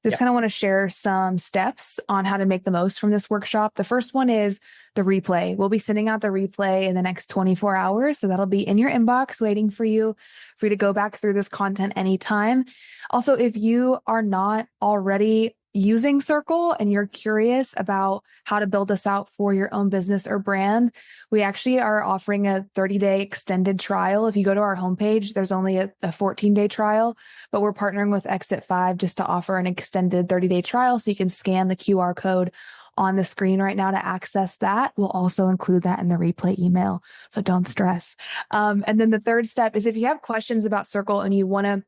just kind of want to share some steps on how to make the most from this workshop. The first one is the replay. We'll be sending out the replay in the next 24 hours. So that'll be in your inbox waiting for you to go back through this content anytime. Also, if you are not already using Circle and you're curious about how to build this out for your own business or brand, we actually are offering a 30-day extended trial. If you go to our homepage, there's only a 14-day trial, but we're partnering with Exit 5 just to offer an extended 30-day trial. So you can scan the QR code on the screen right now to access that. We'll also include that in the replay email. So don't stress. And then the third step is if you have questions about Circle and you want to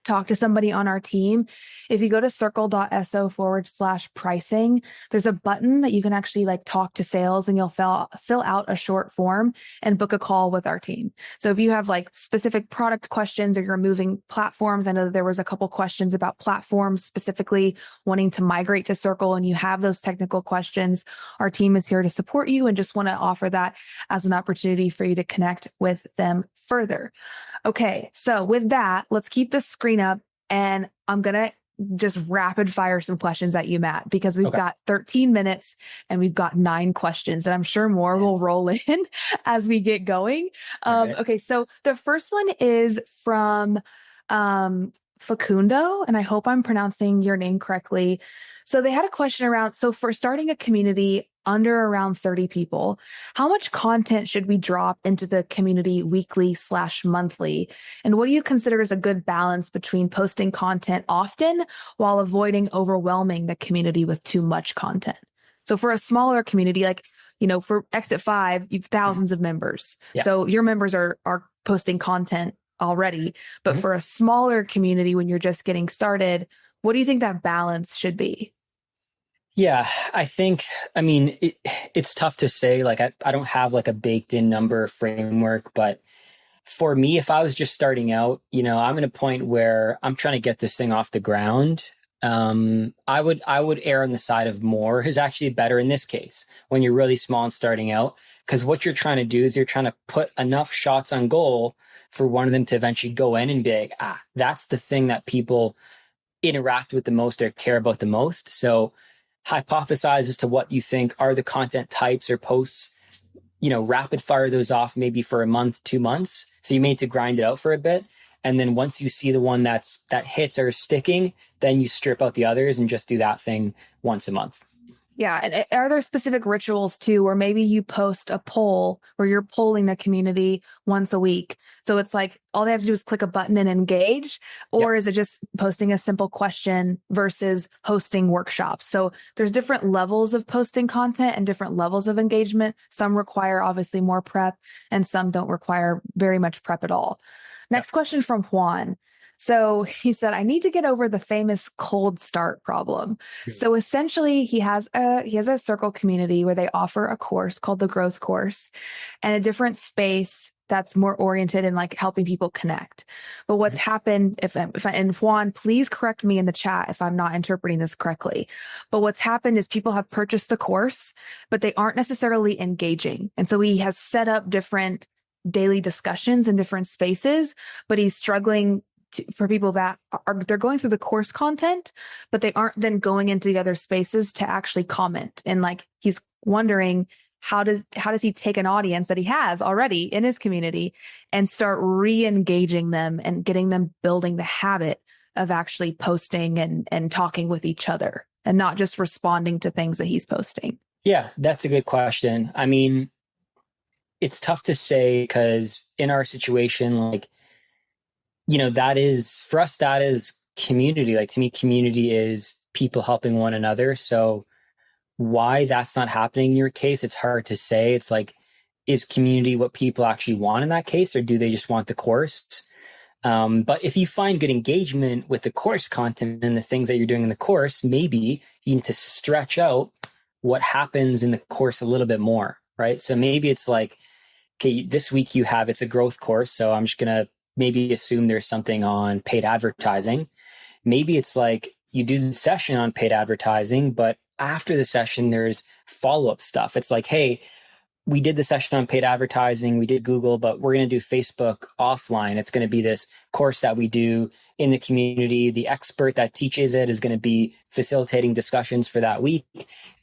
talk to somebody on our team, if you go to circle.so/pricing, there's a button that you can actually talk to sales, and you'll fill out a short form and book a call with our team. So if you have specific product questions or you're moving platforms, I know that there was a couple questions about platforms specifically wanting to migrate to Circle, and you have those technical questions, our team is here to support you and just want to offer that as an opportunity for you to connect with them further. Okay, so with that, let's keep the screen up, and I'm going to just rapid fire some questions at you, Matt, because we've got 13 minutes and we've got 9 questions, and I'm sure more will roll in as we get going. Okay, so the first one is from Facundo, and I hope I'm pronouncing your name correctly. So they had a question around, so for starting a community under around 30 people, how much content should we drop into the community weekly/monthly? And what do you consider as a good balance between posting content often while avoiding overwhelming the community with too much content? So for a smaller community, for Exit 5, you've thousands of members. Yeah. So your members are posting content already. But for a smaller community, when you're just getting started, what do you think that balance should be? Yeah, it's tough to say. I don't have a baked in number framework, but for me, if I was just starting out, I'm in a point where I'm trying to get this thing off the ground. I would err on the side of more is actually better in this case when you're really small and starting out, because what you're trying to do is you're trying to put enough shots on goal for one of them to eventually go in and be like, that's the thing that people interact with the most or care about the most. So hypothesize as to what you think are the content types or posts, rapid fire those off maybe for a month, 2 months. So you may need to grind it out for a bit. And then once you see the one that hits or is sticking, then you strip out the others and just do that thing once a month. Yeah. And are there specific rituals too, where maybe you post a poll where you're polling the community once a week? So it's all they have to do is click a button and engage, or is it just posting a simple question versus hosting workshops? So there's different levels of posting content and different levels of engagement. Some require obviously more prep and some don't require very much prep at all. Next question from Juan. So he said, I need to get over the famous cold start problem. So essentially he has a Circle community where they offer a course called the Growth Course and a different space that's more oriented in helping people connect. But what's happened, and Juan, please correct me in the chat if I'm not interpreting this correctly. But what's happened is people have purchased the course, but they aren't necessarily engaging. And so he has set up different daily discussions in different spaces, but he's struggling for people that they're going through the course content, but they aren't then going into the other spaces to actually comment. And he's wondering, how does he take an audience that he has already in his community and start re-engaging them and getting them building the habit of actually posting and talking with each other and not just responding to things that he's posting? Yeah, that's a good question. It's tough to say because in our situation, that is community. To me, community is people helping one another. So why that's not happening in your case, it's hard to say. It's is community what people actually want in that case, or do they just want the course? But if you find good engagement with the course content and the things that you're doing in the course, maybe you need to stretch out what happens in the course a little bit more, right? So maybe it's like, okay, this week it's a growth course. So I'm just going to maybe assume there's something on paid advertising. Maybe it's like you do the session on paid advertising, but after the session, there's follow-up stuff. It's like, hey, we did the session on paid advertising, we did Google, but we're going to do Facebook offline. It's going to be this course that we do in the community. The expert that teaches it is going to be facilitating discussions for that week.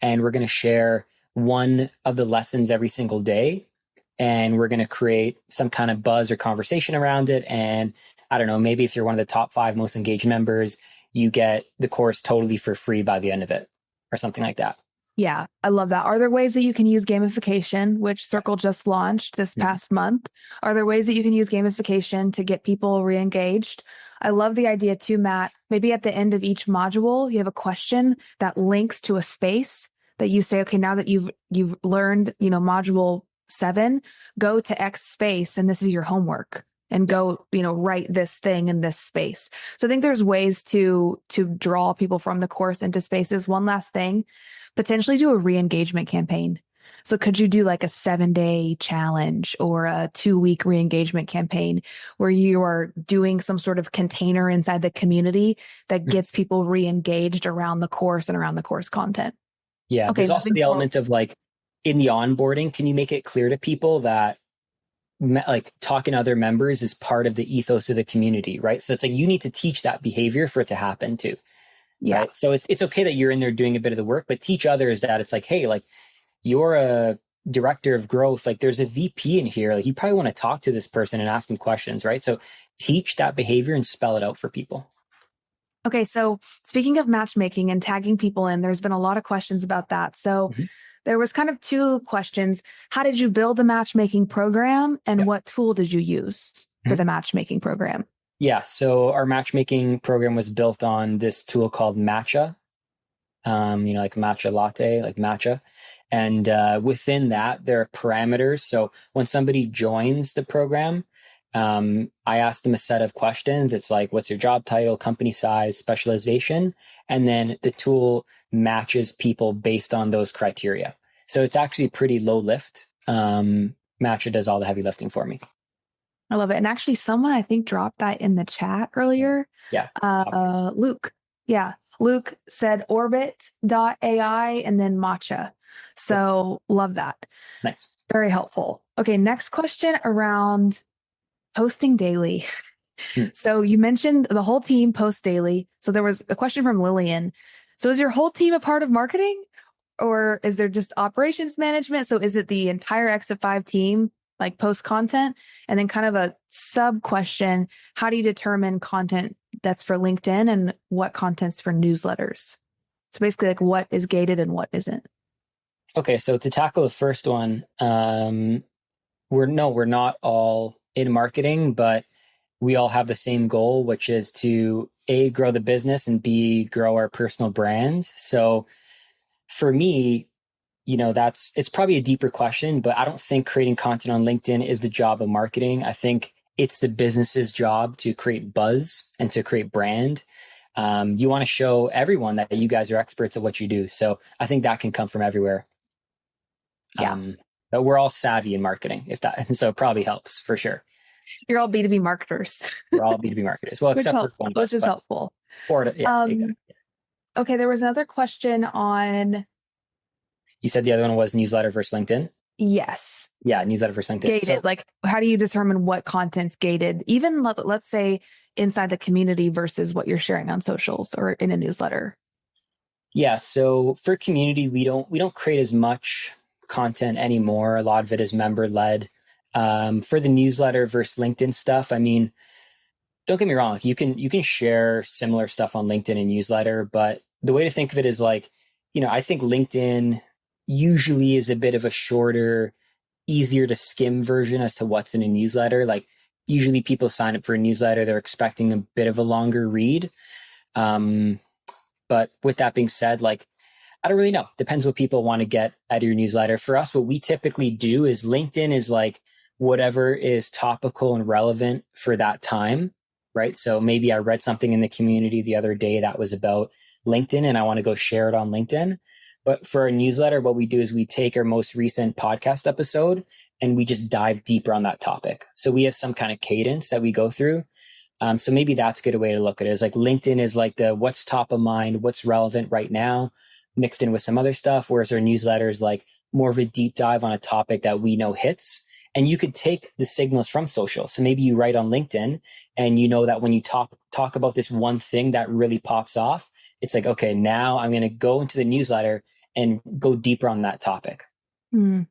And we're going to share one of the lessons every single day. And we're going to create some kind of buzz or conversation around it. And I don't know, maybe if you're one of the top 5 most engaged members, you get the course totally for free by the end of it or something like that. Yeah, I love that. Are there ways that you can use gamification, which Circle just launched this past month? Are there ways that you can use gamification to get people re-engaged? I love the idea too, Matt. Maybe at the end of each module, you have a question that links to a space that you say, okay, now that you've learned, module 7, go to X space and this is your homework. And go, write this thing in this space. So I think there's ways to draw people from the course into spaces. One last thing, potentially do a re-engagement campaign. So could you do like a 7-day challenge or a 2-week re-engagement campaign where you are doing some sort of container inside the community that gets people re-engaged around the course and around the course content? Yeah, Okay, there's also the element of like in the onboarding, can you make it clear to people that like talking to other members is part of the ethos of the community, right? So it's like you need to teach that behavior for it to happen too. Yeah. Right. So it's okay that you're in there doing a bit of the work, but teach others that it's like, hey, like you're a director of growth, like there's a VP in here, like you probably want to talk to this person and ask him questions, right? So teach that behavior and spell it out for people. Okay, so speaking of matchmaking and tagging people in, there's been a lot of questions about that. So there was kind of 2 questions. How did you build the matchmaking program and what tool did you use for the matchmaking program? Yeah, so our matchmaking program was built on this tool called Matcha, like matcha latte, like matcha. And within that, there are parameters. So when somebody joins the program, I ask them a set of questions. It's like, what's your job title, company size, specialization? And then the tool matches people based on those criteria. So it's actually pretty low lift. Matcha does all the heavy lifting for me. I love it. And actually someone I think dropped that in the chat earlier. Yeah. Luke. Yeah. Luke said orbit.ai and then matcha. So love that. Nice. Very helpful. Okay. Next question around posting daily. So you mentioned the whole team posts daily. So there was a question from Lillian. So is your whole team a part of marketing or is there just operations management? So is it the entire Exit 5 team like post content? And then kind of a sub question, how do you determine content that's for LinkedIn and what content's for newsletters? So basically like what is gated and what isn't. Okay. So to tackle the first one, we're not all in marketing, but we all have the same goal, which is to A, grow the business and B, grow our personal brands. So for me, it's probably a deeper question, but I don't think creating content on LinkedIn is the job of marketing. I think it's the business's job to create buzz and to create brand. You want to show everyone that you guys are experts at what you do. So I think that can come from everywhere. Yeah. But we're all savvy in marketing, so it probably helps for sure. You're all B2B marketers. We're all B2B marketers. Well, except for one, which is helpful. Exactly. Okay, there was another question on. You said the other one was newsletter versus LinkedIn? Yes. Yeah, newsletter versus LinkedIn. Gated. So, like, how do you determine what content's gated? Even let's say inside the community versus what you're sharing on socials or in a newsletter. Yeah. So for community, we don't create as much content anymore. A lot of it is member led. For the newsletter versus LinkedIn stuff, I mean, don't get me wrong. You can share similar stuff on LinkedIn and newsletter, but the way to think of it is like, I think LinkedIn usually is a bit of a shorter, easier to skim version as to what's in a newsletter. Like usually people sign up for a newsletter, they're expecting a bit of a longer read. But with that being said, like, I don't really know. Depends what people want to get out of your newsletter. For us, what we typically do is LinkedIn is like whatever is topical and relevant for that time. right? So maybe I read something in the community the other day that was about LinkedIn and I want to go share it on LinkedIn. But for our newsletter, what we do is we take our most recent podcast episode and we just dive deeper on that topic. So we have some kind of cadence that we go through. So maybe that's a good way to look at it. Is like LinkedIn is like the what's top of mind, what's relevant right now, mixed in with some other stuff. Whereas our newsletter is like more of a deep dive on a topic that we know hits. And you could take the signals from social. So maybe you write on LinkedIn and you know that when you talk about this one thing that really pops off, it's like, okay, now I'm going to go into the newsletter and go deeper on that topic. Hmm.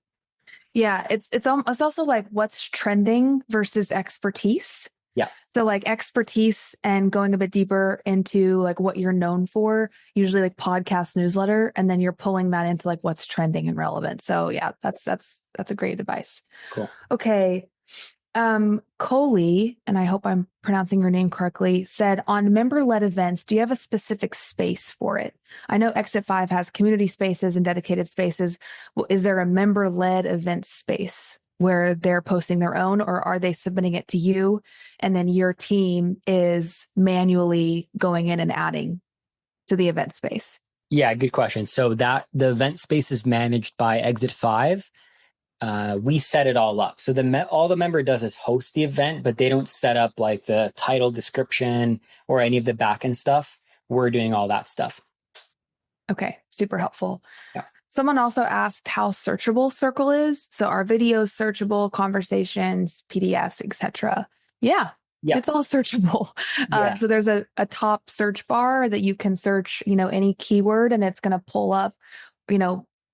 Yeah, it's also like what's trending versus expertise. Yeah. So like expertise and going a bit deeper into like what you're known for, usually like podcast newsletter, and then you're pulling that into like what's trending and relevant. So yeah, that's a great advice. Cool. Okay. Coley, and I hope I'm pronouncing your name correctly, said on member-led events, do you have a specific space for it? I know Exit 5 has community spaces and dedicated spaces. Well, is there a member-led event space where they're posting their own, or are they submitting it to you and then your team is manually going in and adding to the event space? Yeah, good question. So that the event space is managed by Exit 5. We set it all up. So all the member does is host the event, but they don't set up like the title description or any of the backend stuff. We're doing all that stuff. Okay, super helpful. Yeah. Someone also asked how searchable Circle is. So are videos searchable, conversations, PDFs, etc.? Yeah, it's all searchable. Yeah. So there's a top search bar that you can search, any keyword, and it's going to pull up,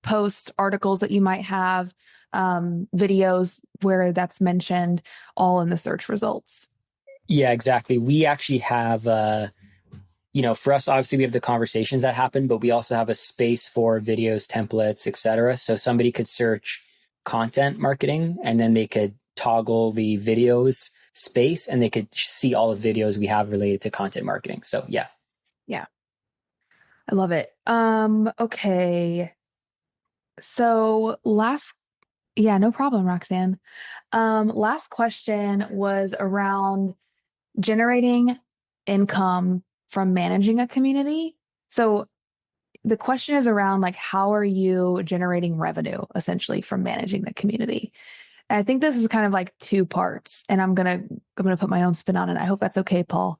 posts, articles that you might have, videos where that's mentioned, all in the search results. Yeah, exactly. We actually have, for us, obviously we have the conversations that happen, but we also have a space for videos, templates, etc. So somebody could search content marketing and then they could toggle the videos space and they could see all the videos we have related to content marketing. So yeah. Yeah. I love it. Okay. So no problem, Roxanne. Last question was around generating income from managing a community. So the question is around like, how are you generating revenue essentially from managing the community? And I think this is kind of like two parts, and I'm gonna put my own spin on it. I hope that's okay, Paul.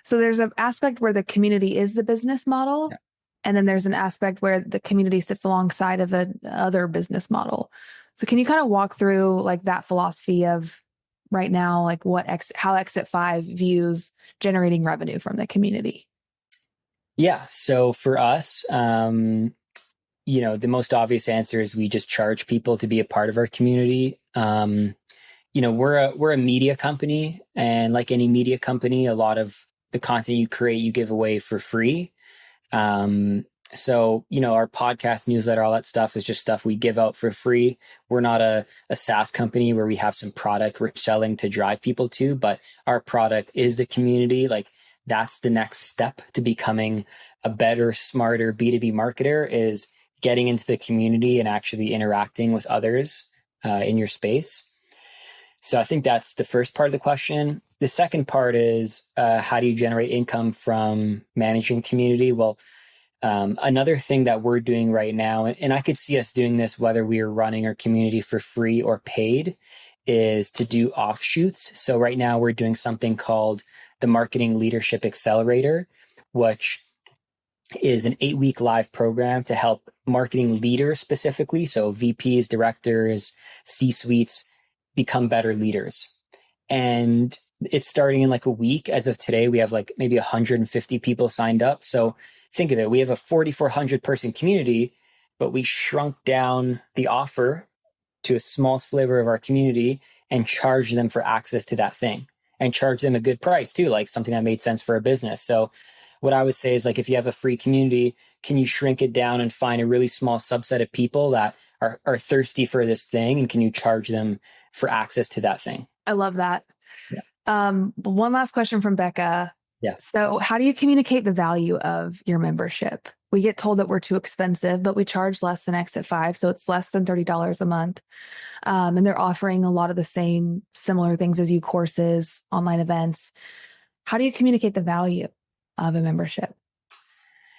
So there's an aspect where the community is the business model. Yeah. And then there's an aspect where the community sits alongside of another business model. So can you kind of walk through like that philosophy of right now, like how Exit 5 views generating revenue from the community? Yeah. So for us, the most obvious answer is we just charge people to be a part of our community. We're a media company, and like any media company, a lot of the content you create, you give away for free. So, our podcast, newsletter, all that stuff is just stuff we give out for free. We're not a SaaS company where we have some product we're selling to drive people to, but our product is the community. Like that's the next step to becoming a better, smarter B2B marketer, is getting into the community and actually interacting with others in your space. So I think that's the first part of the question. The second part is how do you generate income from managing community? Well, another thing that we're doing right now, and I could see us doing this whether we are running our community for free or paid, is to do offshoots. So right now we're doing something called the Marketing Leadership Accelerator, which is an 8-week live program to help marketing leaders specifically, so VPs, directors, C-suites, become better leaders. And it's starting in like a week. As of today, we have like maybe 150 people signed up. So think of it, we have a 4,400 person community, but we shrunk down the offer to a small sliver of our community and charge them for access to that thing, and charge them a good price too, like something that made sense for a business. So what I would say is like, if you have a free community, can you shrink it down and find a really small subset of people that are thirsty for this thing, and can you charge them for access to that thing? I love that. Yeah. One last question from Becca. Yeah. So how do you communicate the value of your membership? We get told that we're too expensive, but we charge less than Exit 5. So it's less than $30 a month. And they're offering a lot of the same similar things as you: courses, online events. how do you communicate the value of a membership?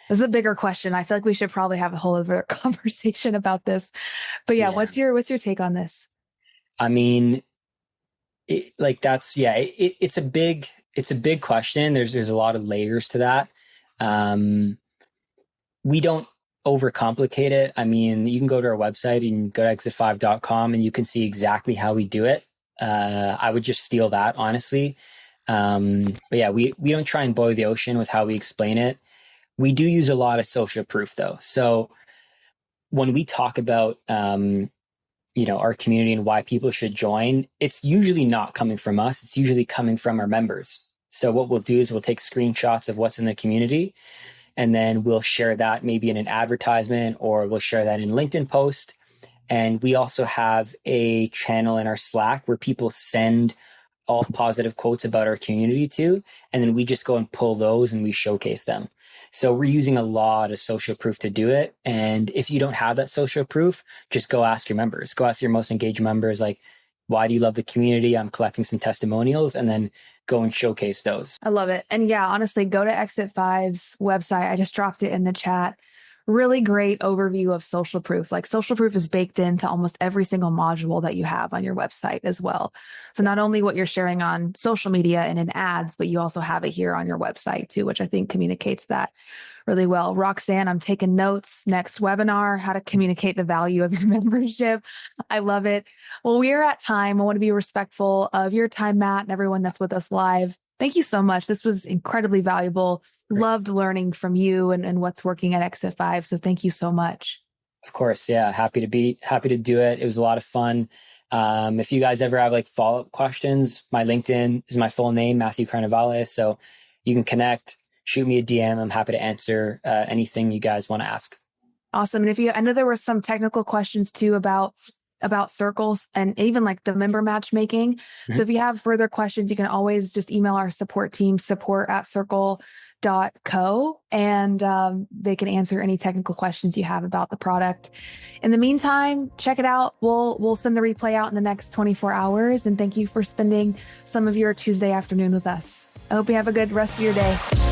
This is a bigger question. I feel like we should probably have a whole other conversation about this. But yeah, Yeah. what's your take on this? I mean, it's a big question. There's a lot of layers to that. Um, we don't overcomplicate it. I mean, you can go to our website and go to exit5.com and you can see exactly how we do it. I would just steal that, honestly. But yeah, we don't try and boil the ocean with how we explain it. We do use a lot of social proof though. So when we talk about our community and why people should join, it's usually not coming from us. It's usually coming from our members. So what we'll do is we'll take screenshots of what's in the community, and then we'll share that maybe in an advertisement, or we'll share that in LinkedIn post. And we also have a channel in our Slack where people send all positive quotes about our community to, and then we just go and pull those and we showcase them. So we're using a lot of social proof to do it. And if you don't have that social proof, just go ask your members, go ask your most engaged members, like, why do you love the community? I'm collecting some testimonials, and then go and showcase those. I love it. And yeah, honestly, go to Exit Five's website. I just dropped it in the chat. Really great overview of social proof. Like, social proof is baked into almost every single module that you have on your website as well. So not only what you're sharing on social media and in ads, but you also have it here on your website too, which I think communicates that really well. Roxanne, I'm taking notes. Next webinar, how to communicate the value of your membership. I love it. Well, we are at time. I want to be respectful of your time, Matt, and everyone that's with us live. Thank you so much. This was incredibly valuable. Loved learning from you and what's working at Exit 5. So thank you so much. Of course. Yeah. Happy to do it. It was a lot of fun. If you guys ever have like follow-up questions, my LinkedIn is my full name, Matthew Carnavale. So you can connect, shoot me a DM. I'm happy to answer anything you guys want to ask. Awesome. And I know there were some technical questions too about circles and even like the member matchmaking. So if you have further questions, you can always just email our support team, support@circle.co, and they can answer any technical questions you have about the product. In the meantime, check it out. We'll send the replay out in the next 24 hours. And thank you for spending some of your Tuesday afternoon with us. I hope you have a good rest of your day.